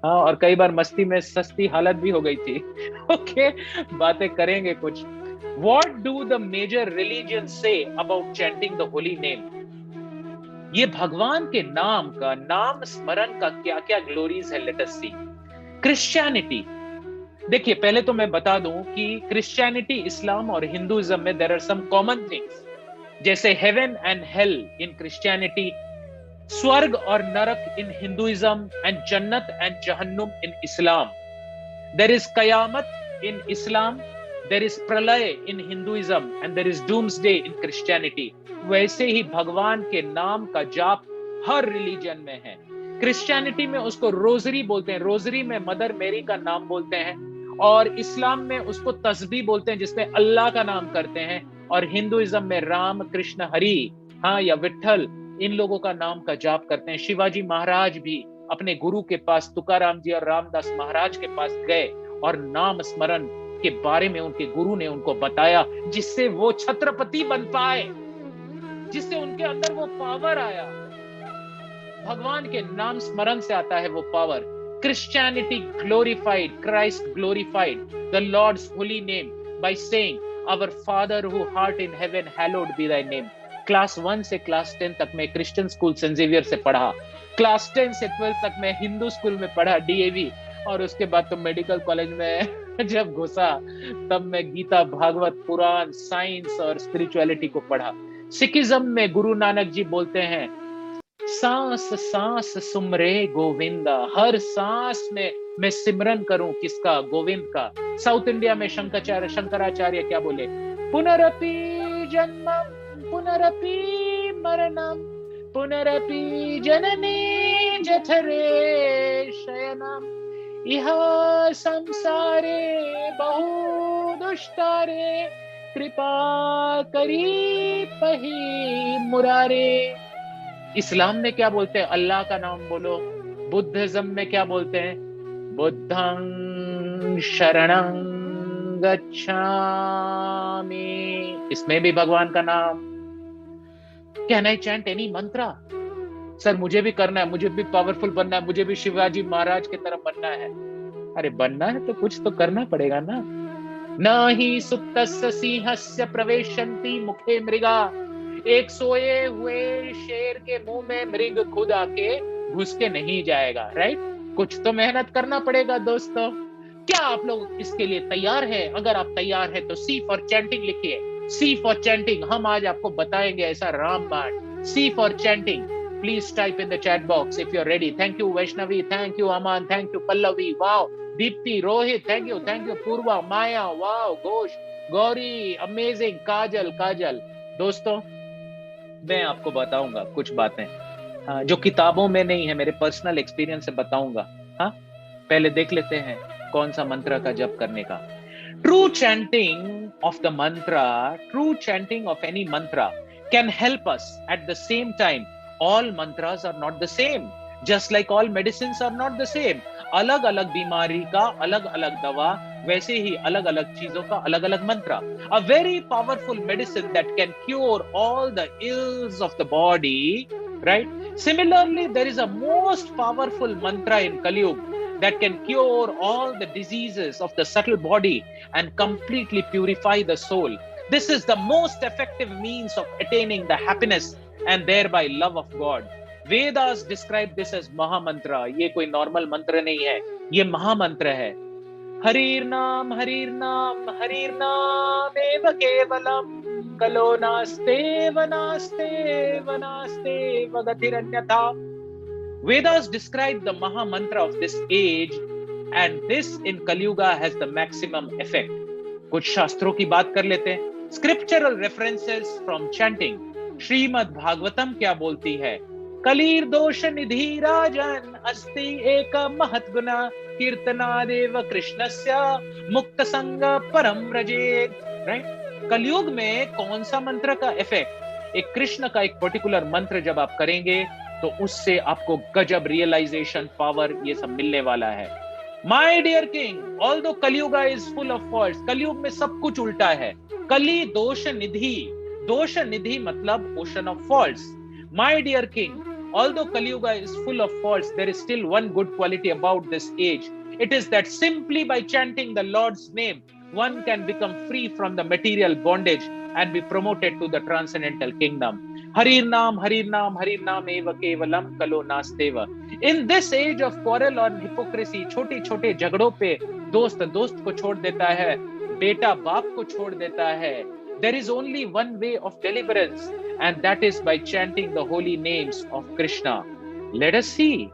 हाँ, और कई बार मस्ती में सस्ती हालत भी हो गई थी। ओके, बातें करेंगे कुछ। What do the major religions say about chanting the holy name? ये भगवान के नाम का, नाम स्मरण का क्या क्या ग्लोरीज है, लेट अस सी। क्रिश्चियनिटी, देखिए पहले तो मैं बता दूं कि क्रिश्चियनिटी, इस्लाम और हिंदुइज्म में there are some common things, जैसे heaven and hell in Christianity, swarg और narak in Hinduism, and jannat and jahannum in Islam. There is qayamat in Islam, there is pralay in Hinduism, and there is doomsday in Christianity. वैसे ही भगवान के नाम का जाप हर रिलीजन में है। क्रिश्चियनिटी में उसको रोजरी बोलते हैं, रोजरी में मदर मेरी का नाम बोलते हैं, और इस्लाम में उसको तस्बीह बोलते हैं जिसमें अल्लाह का नाम करते हैं, और हिंदुइज्म में राम कृष्ण हरि, हाँ, या विठल, इन लोगों का नाम का जाप करते हैं। शिवाजी महाराज भी अपने गुरु के पास, तुकाराम जी और रामदास महाराज के पास गए और नाम स्मरण के बारे में उनके गुरु ने उनको बताया, जिससे वो छत्रपति बन पाए, जिससे उनके अंदर वो पावर आया। भगवान के नाम स्मरण से आता है वो power. Christianity glorified, Christ glorified the Lord's holy name by saying, Our Father who art in heaven, hallowed be thy name. Class 1 से क्लास 10 तक मैं क्रिश्चियन स्कूल सेंट जेवियर से पढ़ा, क्लास 10 से 12 तक मैं हिंदू स्कूल में पढ़ा, डीएवी, और उसके बाद तो मेडिकल कॉलेज में जब घुसा तब मैं गीता, भागवत, पुराण, साइंस और स्पिरिचुअलिटी को पढ़ा। सिखिज्म में गुरु नानक जी बोलते हैं, सांस सांस सुमरे गोविंदा, हर सांस में मैं सिमरन करूं किसका? गोविंद का। साउथ इंडिया में शंकराचार्य क्या बोले? पुनरपि जन्मम पुनरपि मरणम पुनरपि जननी जठरे शयनम, इह संसारे बहु दुष्टारे, कृपा करी पही मुरारे। इस्लाम में क्या बोलते हैं? अल्लाह का नाम बोलो। बुद्धिज्म में क्या बोलते हैं? बुद्धं शरणं गच्छामि, इसमें भी भगवान का नाम। Can I chant any Mantra? Sir मुझे भी करना है, मुझे भी पावरफुल बनना है, मुझे भी शिवाजी महाराज की तरह बनना है। अरे बनना है तो कुछ तो करना पड़ेगा ना। न ही सुप्तस्य सिंहस्य प्रवेशन्ति मुखे मृगा, एक सोए हुए शेर के मुंह में मृग खुद आके घुस के नहीं जाएगा, राइट? कुछ तो मेहनत करना पड़ेगा दोस्तों। क्या आप लोग इसके लिए तैयार हैं? अगर आप तैयार हैं तो सी फॉर चैंटिंग लिखिए, सी फॉर चैंटिंग। हम आज आपको बताएंगे ऐसा रामबाण, see for chanting. Please type in the chat box if you are ready. Thank you Vaishnavi, thank you Aman, thank you Pallavi, wow, Deepti, Rohit, thank you Purva, Maya, wow, Ghosh, Gauri, amazing, Kajal. दोस्तों मैं आपको बताऊंगा कुछ बातें, हाँ, जो किताबों में नहीं है, मेरे पर्सनल एक्सपीरियंस से बताऊंगा। हाँ, पहले देख लेते हैं कौन सा मंत्र का जप करने का। True chanting of the mantra, true chanting of any mantra can help us at the same time. All mantras are not the same, just like all medicines are not the same. अलग अलग बीमारी का अलग अलग दवा, वैसे ही अलग अलग चीजों का अलग अलग मंत्र। A very powerful medicine that can cure all the ills of the body, right? Similarly, there is a most powerful mantra in Kali Yuga that can cure all the diseases of the subtle body and completely purify the soul. This is the most effective means of attaining the happiness and thereby love of God. Vedas describe this as Mahamantra. ये कोई normal मंत्र नहीं है, ये महामंत्र है। हरिर नाम एव केवलम, कलो नास्ते वनास्ते वगतिरन्यथा। Vedas describe the Maha Mantra of this age, and this in Kali Yuga has the maximum effect. कुछ शास्त्रों की बात कर लेते हैं। Scriptural references from chanting. Shrimad Bhagavatam क्या बोलती है? कलीर दोष निधि राजन अस्ति एक महत् गुना, कीर्तनादेव कृष्णस्य मुक्त संग परम व्रजेत। राइट? कलयुग में कौन सा मंत्र का इफेक्ट? एक कृष्ण का एक पर्टिकुलर मंत्र जब आप करेंगे तो उससे आपको गजब रियलाइजेशन, पावर, ये सब मिलने वाला है। My dear king, although Kaliyuga is full of faults, Kalyug में सब कुछ उल्टा है। कली दोष निधि, दोष निधि मतलब ocean of faults. My dear king, Although Kali Yuga is full of faults, there is still one good quality about this age. It is that simply by chanting the Lord's name, one can become free from the material bondage and be promoted to the transcendental kingdom. Harir Naam eva kevalam kalo nasteva. In this age of quarrel और hypocrisy, छोटे छोटे झगड़ों पे दोस्त दोस्त को छोड़ देता है, बेटा बाप को छोड़ देता है. There is only one way of deliverance, and that is by chanting the holy names of Krishna. Let us see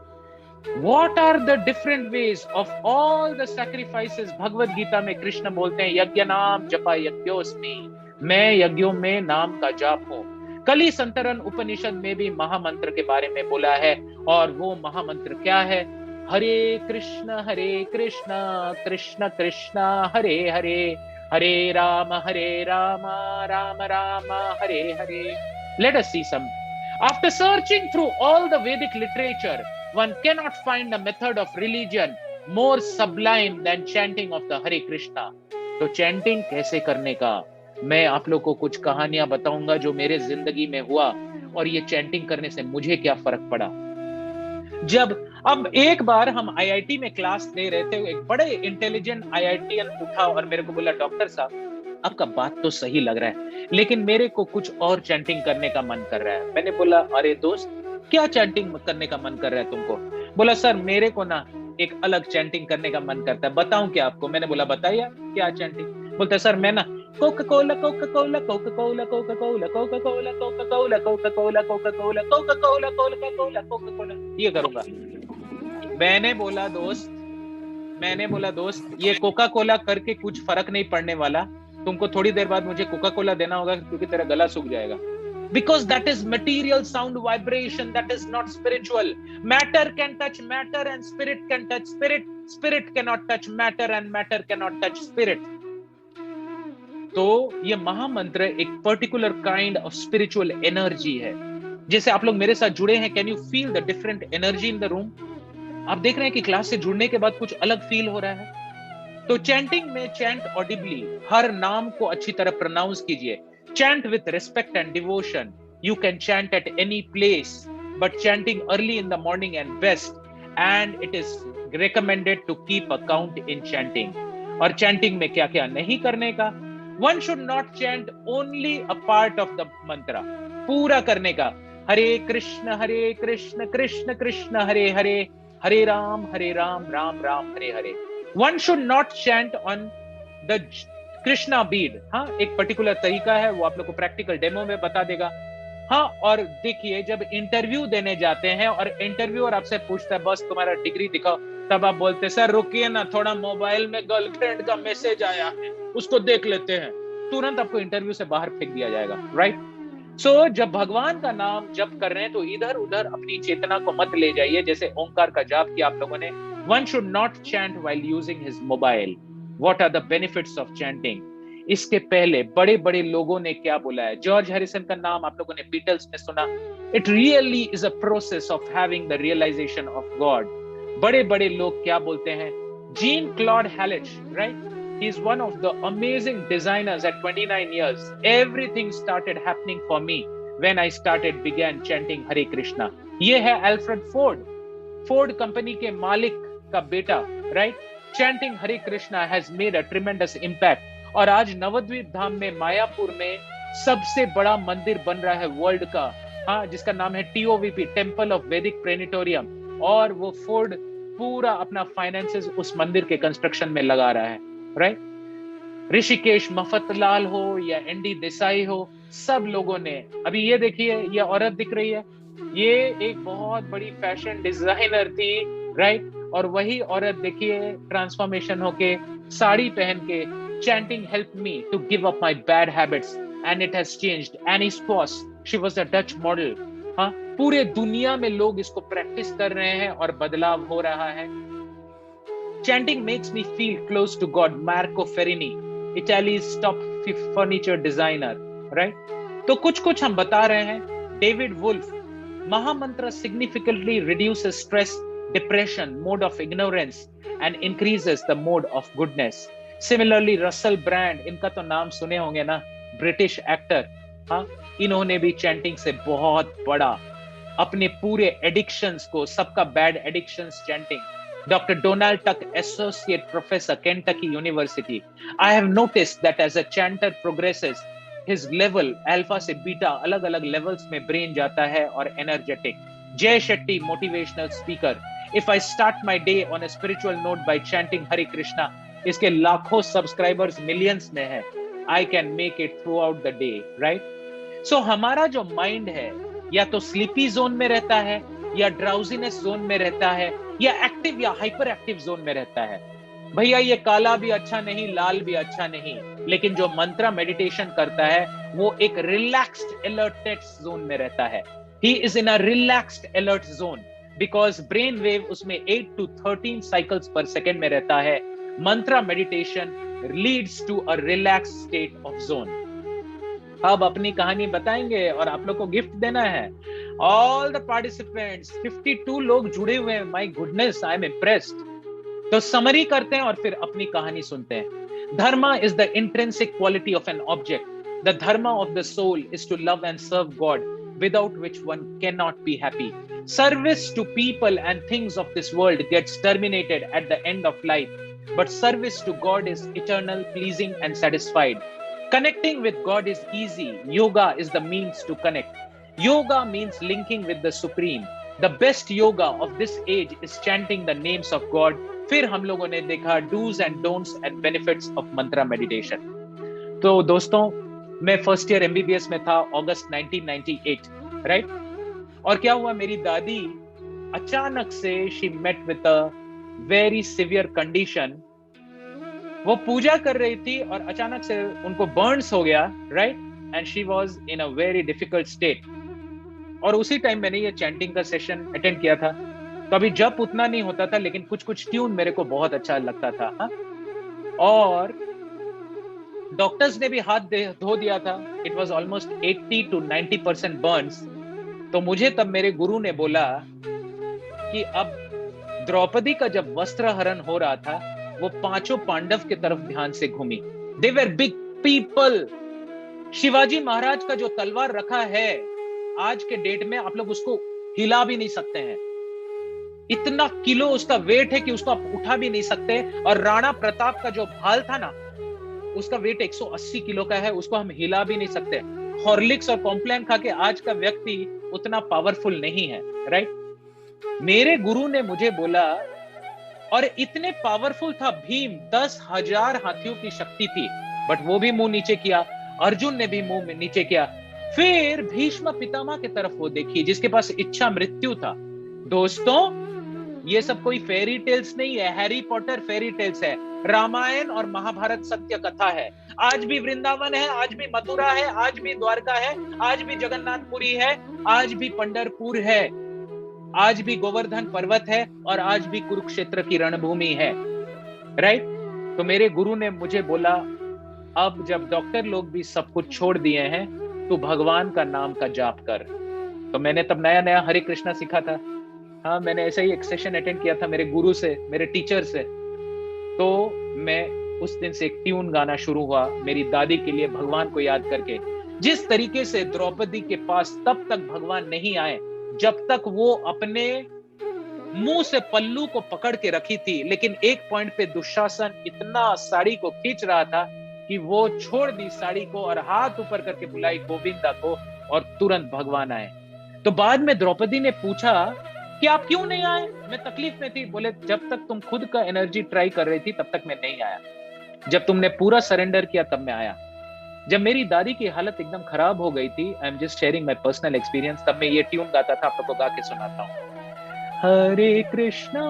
what are the different ways of all the sacrifices. Bhagavad Gita में कृष्ण बोलते हैं यज्ञ नाम जपा यज्ञोस्मि, मैं यज्ञों में नाम का जाप हूं. कली संतरण उपनिषद में भी महामंत्र के बारे में बोला है, और वो महामंत्र क्या है? हरे कृष्ण कृष्ण कृष्ण हरे हरे, हरे Ram Ram Ram Hare Hare. Let us see some. After searching through all the Vedic literature, one cannot find a method of religion more sublime than chanting of the Hare Krishna. तो चैंटिंग कैसे करने का मैं आप लोग को कुछ कहानियां बताऊंगा जो मेरे जिंदगी में हुआ, और ये चैंटिंग करने से मुझे क्या फर्क पड़ा. जब अब एक बार हम आईआईटी में क्लास दे रहे थे, एक बड़े इंटेलिजेंट आईआईटीएन उठा और मेरे को बोला, डॉक्टर साहब आपका बात तो सही लग रहा है, लेकिन मेरे को कुछ और चैंटिंग करने का मन कर रहा है. मैंने बोला, अरे दोस्त क्या चैंटिंग करने का मन कर रहा है तुमको? बोला, सर मेरे को ना एक अलग चैंटिंग करने का मन करता है, बताऊं क्या आपको? मैंने बोला, बताइए क्या चैंटिंग? बोलता है, सर मैं ना Coca Cola Coca Cola Coca Cola Coca Cola Coca Cola Coca Cola Coca Cola Coca Cola Coca Cola Coca Cola Coca Cola ये करूंगा. मैंने बोला दोस्त ये कोका कोला करके कुछ फर्क नहीं पड़ने वाला, तुमको थोड़ी देर बाद मुझे कोका कोला देना होगा क्योंकि तेरा गला सूख जाएगा. Because that is material sound vibration, that is not spiritual. Matter can touch matter and spirit can touch spirit. Spirit cannot touch matter and matter cannot touch spirit. तो ये महामंत्र एक particular kind of spiritual energy है. जैसे आप लोग मेरे साथ जुड़े हैं, can you feel the different energy in the room? आप देख रहे हैं कि क्लास से जुड़ने के बाद कुछ अलग फील हो रहा है. तो चैंटिंग में चैंट ऑडिबली, हर नाम को अच्छी तरह प्रोनाउंस कीजिए. Chant with respect and devotion. You can chant at any place, but chanting early in the morning and best. And it is recommended to keep a count in chanting. और chanting में क्या क्या नहीं करने का? One should not chant only a part of the mantra. पूरा करने का. हरे कृष्ण कृष्ण कृष्ण हरे हरे, हरे Ram Ram Ram Hare Hare. One should not chant on the Krishna Beed. हाँ, एक पर्टिकुलर तरीका है, वो आप लोग को प्रैक्टिकल डेमो में बता देगा. हाँ, और देखिए जब इंटरव्यू देने जाते हैं और इंटरव्यूअर आपसे पूछता है, बस तुम्हारा डिग्री दिखाओ, तब आप बोलते, सर रुकिए ना, थोड़ा मोबाइल में गर्लफ्रेंड का मैसेज आया है, उसको देख लेते हैं. तुरंत आपको इंटरव्यू से बाहर फेंक दिया जाएगा. राइट? सो जब भगवान का नाम जप कर रहे हैं तो इधर उधर अपनी चेतना को मत ले जाइए. जैसे ओंकार का जाप किया आप लोगों ने. One should not chant while using his mobile. What are the benefits of chanting? इसके पहले बड़े बड़े लोगों ने क्या बोला है? जॉर्ज हैरिसन का नाम आप लोगों ने बीटल्स में सुना. It really is a process of having the realization of God. बड़े बड़े लोग क्या बोलते हैं? Jean Claude Hallich, right? He is one of the amazing designers at 29 years. Everything started happening for me when I began chanting Hare Krishna. ये है Alfred Ford, Ford company के मालिक का बेटा, right? Chanting Hare Krishna has made a tremendous impact. और आज नवद्वीप धाम में मायापुर में सबसे बड़ा मंदिर बन रहा है वर्ल्ड का, हाँ, जिसका नाम है TOVP, टेम्पल ऑफ वैदिक प्लेनेटोरियम. और वो फोर्ड पूरा अपना फाइनेंसेस उस मंदिर के कंस्ट्रक्शन में लगा रहा है. राइट? ऋषिकेश मफतलाल हो या ND देसाई हो, सब लोगों ने, अभी ये देखिए ये औरत दिख रही है, ये एक बहुत बड़ी फैशन डिजाइनर थी. राइट? और वही औरत देखिए ट्रांसफॉर्मेशन होके साड़ी पहन के, chanting helped me to give up my bad habits and it has changed. Annie Sposs, she was a Dutch model. हाँ, पूरे दुनिया में लोग इसको प्रैक्टिस कर रहे हैं और बदलाव हो रहा है. Chanting makes me feel close to God. Marco Ferrini, Italy's top furniture designer. Right? तो कुछ हम बता रहे हैं. David Wolf, महामंत्र significantly reduces stress, depression, mode of ignorance and increases the mode of goodness. Similarly, Russell Brand, इनका तो नाम सुने होंगे ना, ब्रिटिश एक्टर. हाँ, इन्होंने भी चैंटिंग से बहुत बड़ा अपने पूरे एडिक्शंस को, सबका bad addictions chanting. Dr. Donald Tuck, Associate Professor, Kentucky University. I have noticed that as a chanter progresses, his level alpha से बीटा अलग अलग levels में brain जाता है और energetic. Jay Shetty, motivational speaker. If I start my day on a spiritual note by chanting Hare Krishna, इसके लाखों subscribers millions में है. I can make it throughout the day, right? So हमारा जो mind है या तो sleepy zone में रहता है या ड्राउजीनेस जोन में रहता है या एक्टिव या हाइपर एक्टिव जोन में रहता है. भैया ये काला भी अच्छा नहीं, लाल भी अच्छा नहीं, लेकिन जो मंत्रा मेडिटेशन करता है वो एक रिलैक्स्ड अलर्टेड जोन में रहता है. He is in a relaxed alert zone because brain wave उसमें 8 to 13 साइकिल्स पर सेकेंड में रहता है. Mantra meditation leads to a relax state of zone. अब अपनी कहानी बताएंगे और आप लोग को गिफ्ट देना है. All the participants, 52 लोग जुड़े हुए हैं. My goodness, I am impressed. तो समरी करते हैं और फिर अपनी कहानी सुनते हैं. Dharma is the intrinsic quality of an object. The dharma of the soul is to love and serve God, without which one cannot be happy. Service to people and things of this world gets terminated at the end of life, but service to God is eternal, pleasing, and satisfied. Connecting with God is easy. Yoga is the means to connect. Yoga means linking with the Supreme. The best yoga of this age is chanting the names of God. फिर हम लोगों ने देखा do's and don'ts and benefits of mantra meditation. तो दोस्तों, मैं first year MBBS में था, अगस्त 1998, राइट? और क्या हुआ, मेरी दादी अचानक से she met with a very severe condition. वो पूजा कर रही थी और अचानक से उनको बर्न्स हो गया, right? And she was in a very difficult state. और उसी टाइम मैंने ये चैंटिंग का सेशन अटेंड किया था. तो अभी जब उतना नहीं होता था, लेकिन कुछ कुछ ट्यून मेरे को बहुत अच्छा लगता था. हा? और डॉक्टर्स ने भी हाथ धो दिया था. It was almost 80 to 90% Burns. तो मुझे तब मेरे गुरु ने बोला कि अब द्रौपदी का जब वस्त्र हरण हो रहा था, वो पांचों पांडव की तरफ ध्यान से घूमी. दे were big people. Shivaji Maharaj का जो तलवार रखा है आज के डेट में, आप लोग उसको हिला भी नहीं सकते हैं. इतना किलो उसका वेट है कि उसको आप उठा भी नहीं सकते. और राणा प्रताप का जो भाल था ना, उसका वेट 180 किलो का है, उसको हम हिला भी नहीं सकते. हॉर्लिक्स और कॉम्प्लान खा के आज का व्यक्ति उतना पावरफुल नहीं है, राइट? मेरे गुरु ने मुझे बोला, और इतने पावरफुल था भीम, 10,000 हाथियों की शक्ति थी, बट वो भी मुंह नीचे किया. अर्जुन ने भी मुंह नीचे किया. फिर भीष्म पितामह की तरफ वो देखी, जिसके पास इच्छा मृत्यु था. दोस्तों, ये सब कोई फेरी टेल्स नहीं है. हैरी पॉटर फेरी टेल्स है. रामायण और महाभारत सत्य कथा है. आज भी वृंदावन है, आज भी मथुरा है, आज भी द्वारका है, आज भी जगन्नाथपुरी है, आज भी पंढरपुर है, आज भी गोवर्धन पर्वत है, और आज भी कुरुक्षेत्र की रणभूमि है, राइट? तो मेरे गुरु ने मुझे बोला, अब जब डॉक्टर लोग भी सब कुछ छोड़ दिए हैं, तो भगवान का नाम का जाप कर. तो मैंने तब नया नया हरे कृष्णा सीखा था. हाँ, मैंने ऐसा ही एक सेशन अटेंड किया था मेरे गुरु से, मेरे टीचर से. तो मैं उस दिन से एक ट्यून गाना शुरू हुआ मेरी दादी के लिए, भगवान को याद करके. जिस तरीके से द्रौपदी के पास तब तक भगवान नहीं आए जब तक वो अपने मुंह से पल्लू को पकड़ के रखी थी, लेकिन एक पॉइंट पे दुशासन इतना साड़ी को खींच रहा था कि वो छोड़ दी साड़ी को और हाथ ऊपर करके बुलाई गोविंदा को, और तुरंत भगवान आए. तो बाद में द्रौपदी ने पूछा कि आप क्यों नहीं आए? मैं तकलीफ में थी. बोले, जब तक तुम खुद का एनर्जी ट्राई कर रही थी तब तक मैं नहीं आया. जब तुमने पूरा सरेंडर किया तब मैं आया. जब मेरी दादी की हालत एकदम खराब हो गई थी, I am just sharing my personal experience, तब मैं ये ट्यून गाता था, आप लोगों को गा के सुनाता हूँ. हरे कृष्णा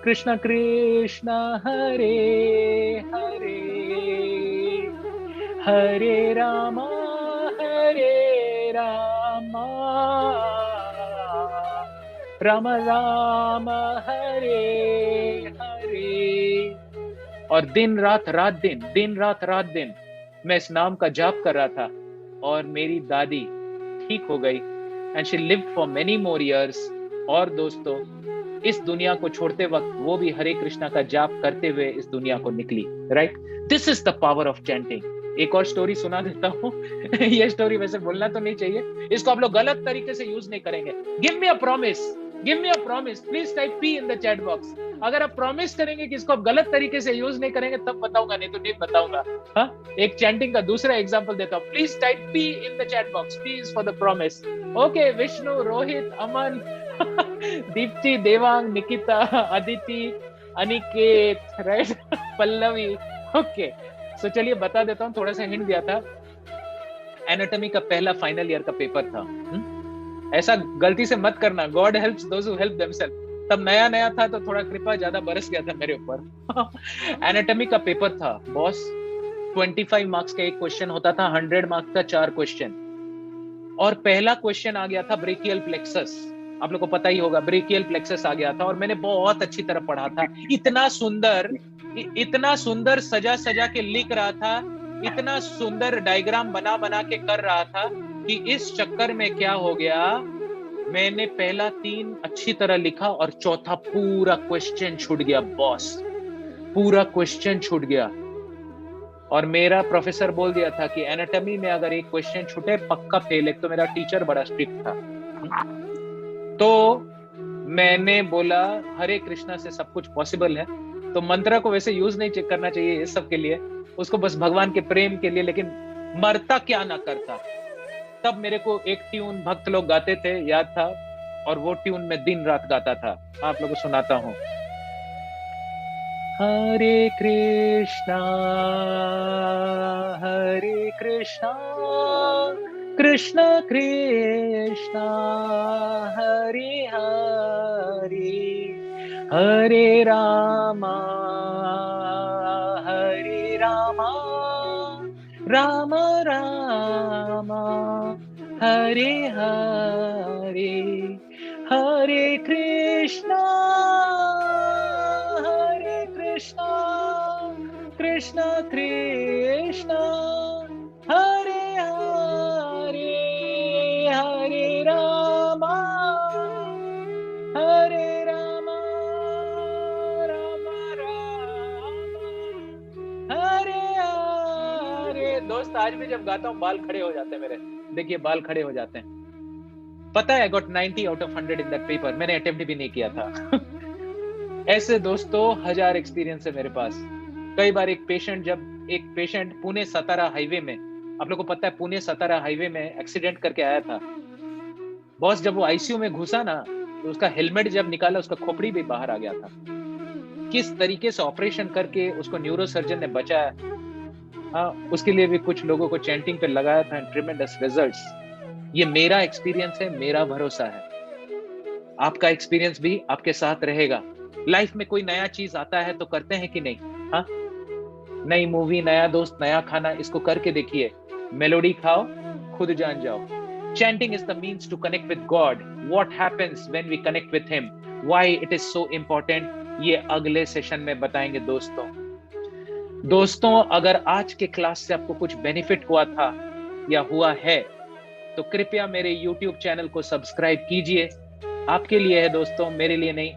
कृष्ण कृष्ण हरे हरे, हरे रामा राम राम हरे हरे. और दिन रात रात दिन मैं इस नाम का जाप कर रहा था, और मेरी दादी ठीक हो गई. And she lived for many more years. और दोस्तों, इस दुनिया को छोड़ते वक्त वो भी हरे कृष्णा का जाप करते हुए इस दुनिया को निकली, right? This is the power of chanting. एक और स्टोरी सुना देता हूँ। ये स्टोरी वैसे बोलना तो नहीं चाहिए, इसको आप लोग गलत तरीके से यूज नहीं करेंगे। Give me a promise, give me a promise, please type P in the chat box. अगर आप प्रॉमिस करेंगे कि इसको आप गलत तरीके से यूज नहीं करेंगे तब बताऊंगा, नहीं तो नहीं बताऊंगा। हाँ, एक चैंटिंग का दूसरा एग्जांपल देता हूँ। Please type P in the chat box, please for the promise. Okay, Vishnu, Rohit, Aman, Deepti, Devang, Nikita, Aditi, Aniket, right, Pallavi. Okay, so चलिए बता देता हूँ, थोड़ा सा हिंट दिया था। एनाटॉमी का पहला फाइनल ईयर का पेपर था। ऐसा गलती से मत करना, God helps those who help themselves. तब नया नया था तो थोड़ा कृपा ज्यादा बरस गया था मेरे ऊपर। एनाटॉमी का पेपर था बॉस। 25 मार्क्स का एक क्वेश्चन होता था, 100 मार्क्स का 4 क्वेश्चन। और पहला क्वेश्चन आ गया था ब्रेकियल प्लेक्सस। आप लोग को पता ही होगा, ब्रेकियल प्लेक्सस आ गया था और मैंने बहुत अच्छी तरह पढ़ा था। इतना सुंदर, इतना सुंदर सजा सजा के लिख रहा था, इतना सुंदर डायग्राम बना बना के कर रहा था कि इस चक्कर में क्या हो गया, मैंने पहला 3 अच्छी तरह लिखा और चौथा पूरा क्वेश्चन छूट गया बॉस, पूरा क्वेश्चन छूट गया। और मेरा प्रोफेसर बोल दिया था कि एनाटॉमी में अगर एक क्वेश्चन छूटे पक्का फेल। एक तो मेरा टीचर बड़ा स्ट्रिक्ट था। तो मैंने बोला हरे कृष्णा से सब कुछ पॉसिबल है। तो मंत्र को वैसे यूज नहीं करना चाहिए इस सब के लिए, उसको बस भगवान के प्रेम के लिए, लेकिन मरता क्या ना करता। तब मेरे को एक ट्यून भक्त लोग गाते थे याद था, और वो ट्यून मैं दिन रात गाता था। आप लोगों को सुनाता हूं। हरे कृष्णा, हरे कृष्णा, कृष्ण कृष्णा, हरे हरे, हरे रामा, हरे रामा, राम रामा, हरे हरे, हरे कृष्णा, हरे कृष्णा, कृष्ण कृष्णा, हरे हरे, हरे रामा, हरे रामा, राम रामा, हरे हरे। दोस्त आज भी जब गाता हूँ बाल खड़े हो जाते हैं मेरे, देखिए बाल खड़े हो जाते हैं। पता है, I got 90 out of 100 in that paper. मैंने अटेम्प्ट भी नहीं किया था। ऐसे दोस्तों 1000 एक्सपीरियंस है मेरे पास। कई बार एक पेशेंट पुणे सतारा हाईवे में, आप लोगों को पता है पुणे सतारा हाईवे में एक्सीडेंट करके आया था बॉस। जब वो आईसीयू में घुसा ना, तो उसका हेलमेट जब निकाला उसका खोपड़ी भी बाहर आ गया था। किस तरीके से ऑपरेशन करके उसको न्यूरोसर्जन ने बचाया। हाँ, उसके लिए भी कुछ लोगों को चैंटिंग पे लगाया था, ट्रिमेंडस रिजल्ट्स। ये मेरा एक्सपीरियंस है, मेरा भरोसा है। आपका एक्सपीरियंस भी आपके साथ रहेगा। लाइफ में कोई नया चीज आता है तो करते हैं कि नहीं? हाँ, नई मूवी, नया दोस्त, नया खाना, इसको करके देखिए। मेलोडी खाओ, खुद जान जाओ। Chanting is the means to connect with God. What happens when we connect with him, why it is so important, ये अगले सेशन में बताएंगे दोस्तों। दोस्तों, अगर आज के क्लास से आपको कुछ बेनिफिट हुआ था या हुआ है, तो कृपया मेरे YouTube चैनल को सब्सक्राइब कीजिए। आपके लिए है दोस्तों, मेरे लिए नहीं।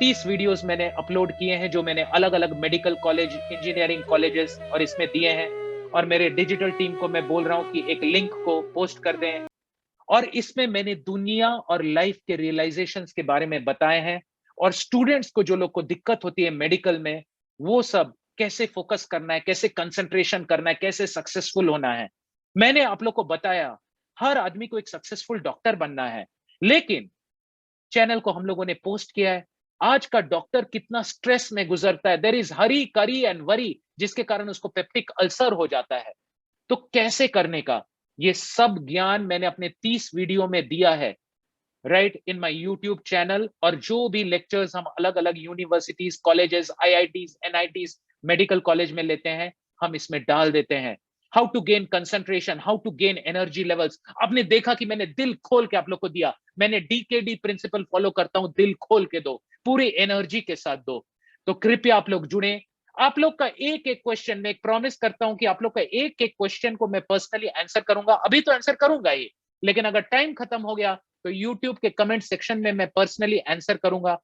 30 वीडियोस मैंने अपलोड किए हैं जो मैंने अलग अलग मेडिकल कॉलेज, इंजीनियरिंग कॉलेजेस और इसमें दिए हैं। और मेरे डिजिटल टीम को मैं बोल रहा हूं कि एक लिंक को पोस्ट कर दें। और इसमें मैंने दुनिया और लाइफ के रियलाइजेशंस के बारे में बताए हैं। और स्टूडेंट्स को, जो लोग को दिक्कत होती है मेडिकल में, वो सब कैसे फोकस करना है, कैसे कंसंट्रेशन करना है, कैसे सक्सेसफुल होना है, मैंने आप लोग को बताया। हर आदमी को एक सक्सेसफुल डॉक्टर बनना है, लेकिन चैनल को हम लोगों ने पोस्ट किया है। आज का डॉक्टर कितना स्ट्रेस में गुजरता है, देयर इज हरी करी एंड वरी, जिसके कारण उसको पेप्टिक अल्सर हो जाता है। तो कैसे करने का, ये सब ज्ञान मैंने अपने 30 वीडियो में दिया है, right, in my YouTube channel. और जो भी लेक्चर्स हम अलग अलग universities, colleges, IITs, NITs, medical college में लेते हैं, हम इसमें डाल देते हैं। How to gain concentration, how to gain energy levels. आपने देखा कि मैंने दिल खोल के आप लोग को दिया। मैंने डीकेडी प्रिंसिपल फॉलो करता हूं, दिल खोल के दो, पूरी एनर्जी के साथ दो। तो कृपया आप लोग जुड़े। आप लोग का एक एक क्वेश्चन में एक प्रॉमिस करता हूं कि आप लोग का एक एक क्वेश्चन को मैं पर्सनली आंसर करूंगा। अभी तो आंसर करूंगा ही, लेकिन अगर टाइम खत्म हो गया तो YouTube के कमेंट सेक्शन में मैं पर्सनली आंसर करूंगा।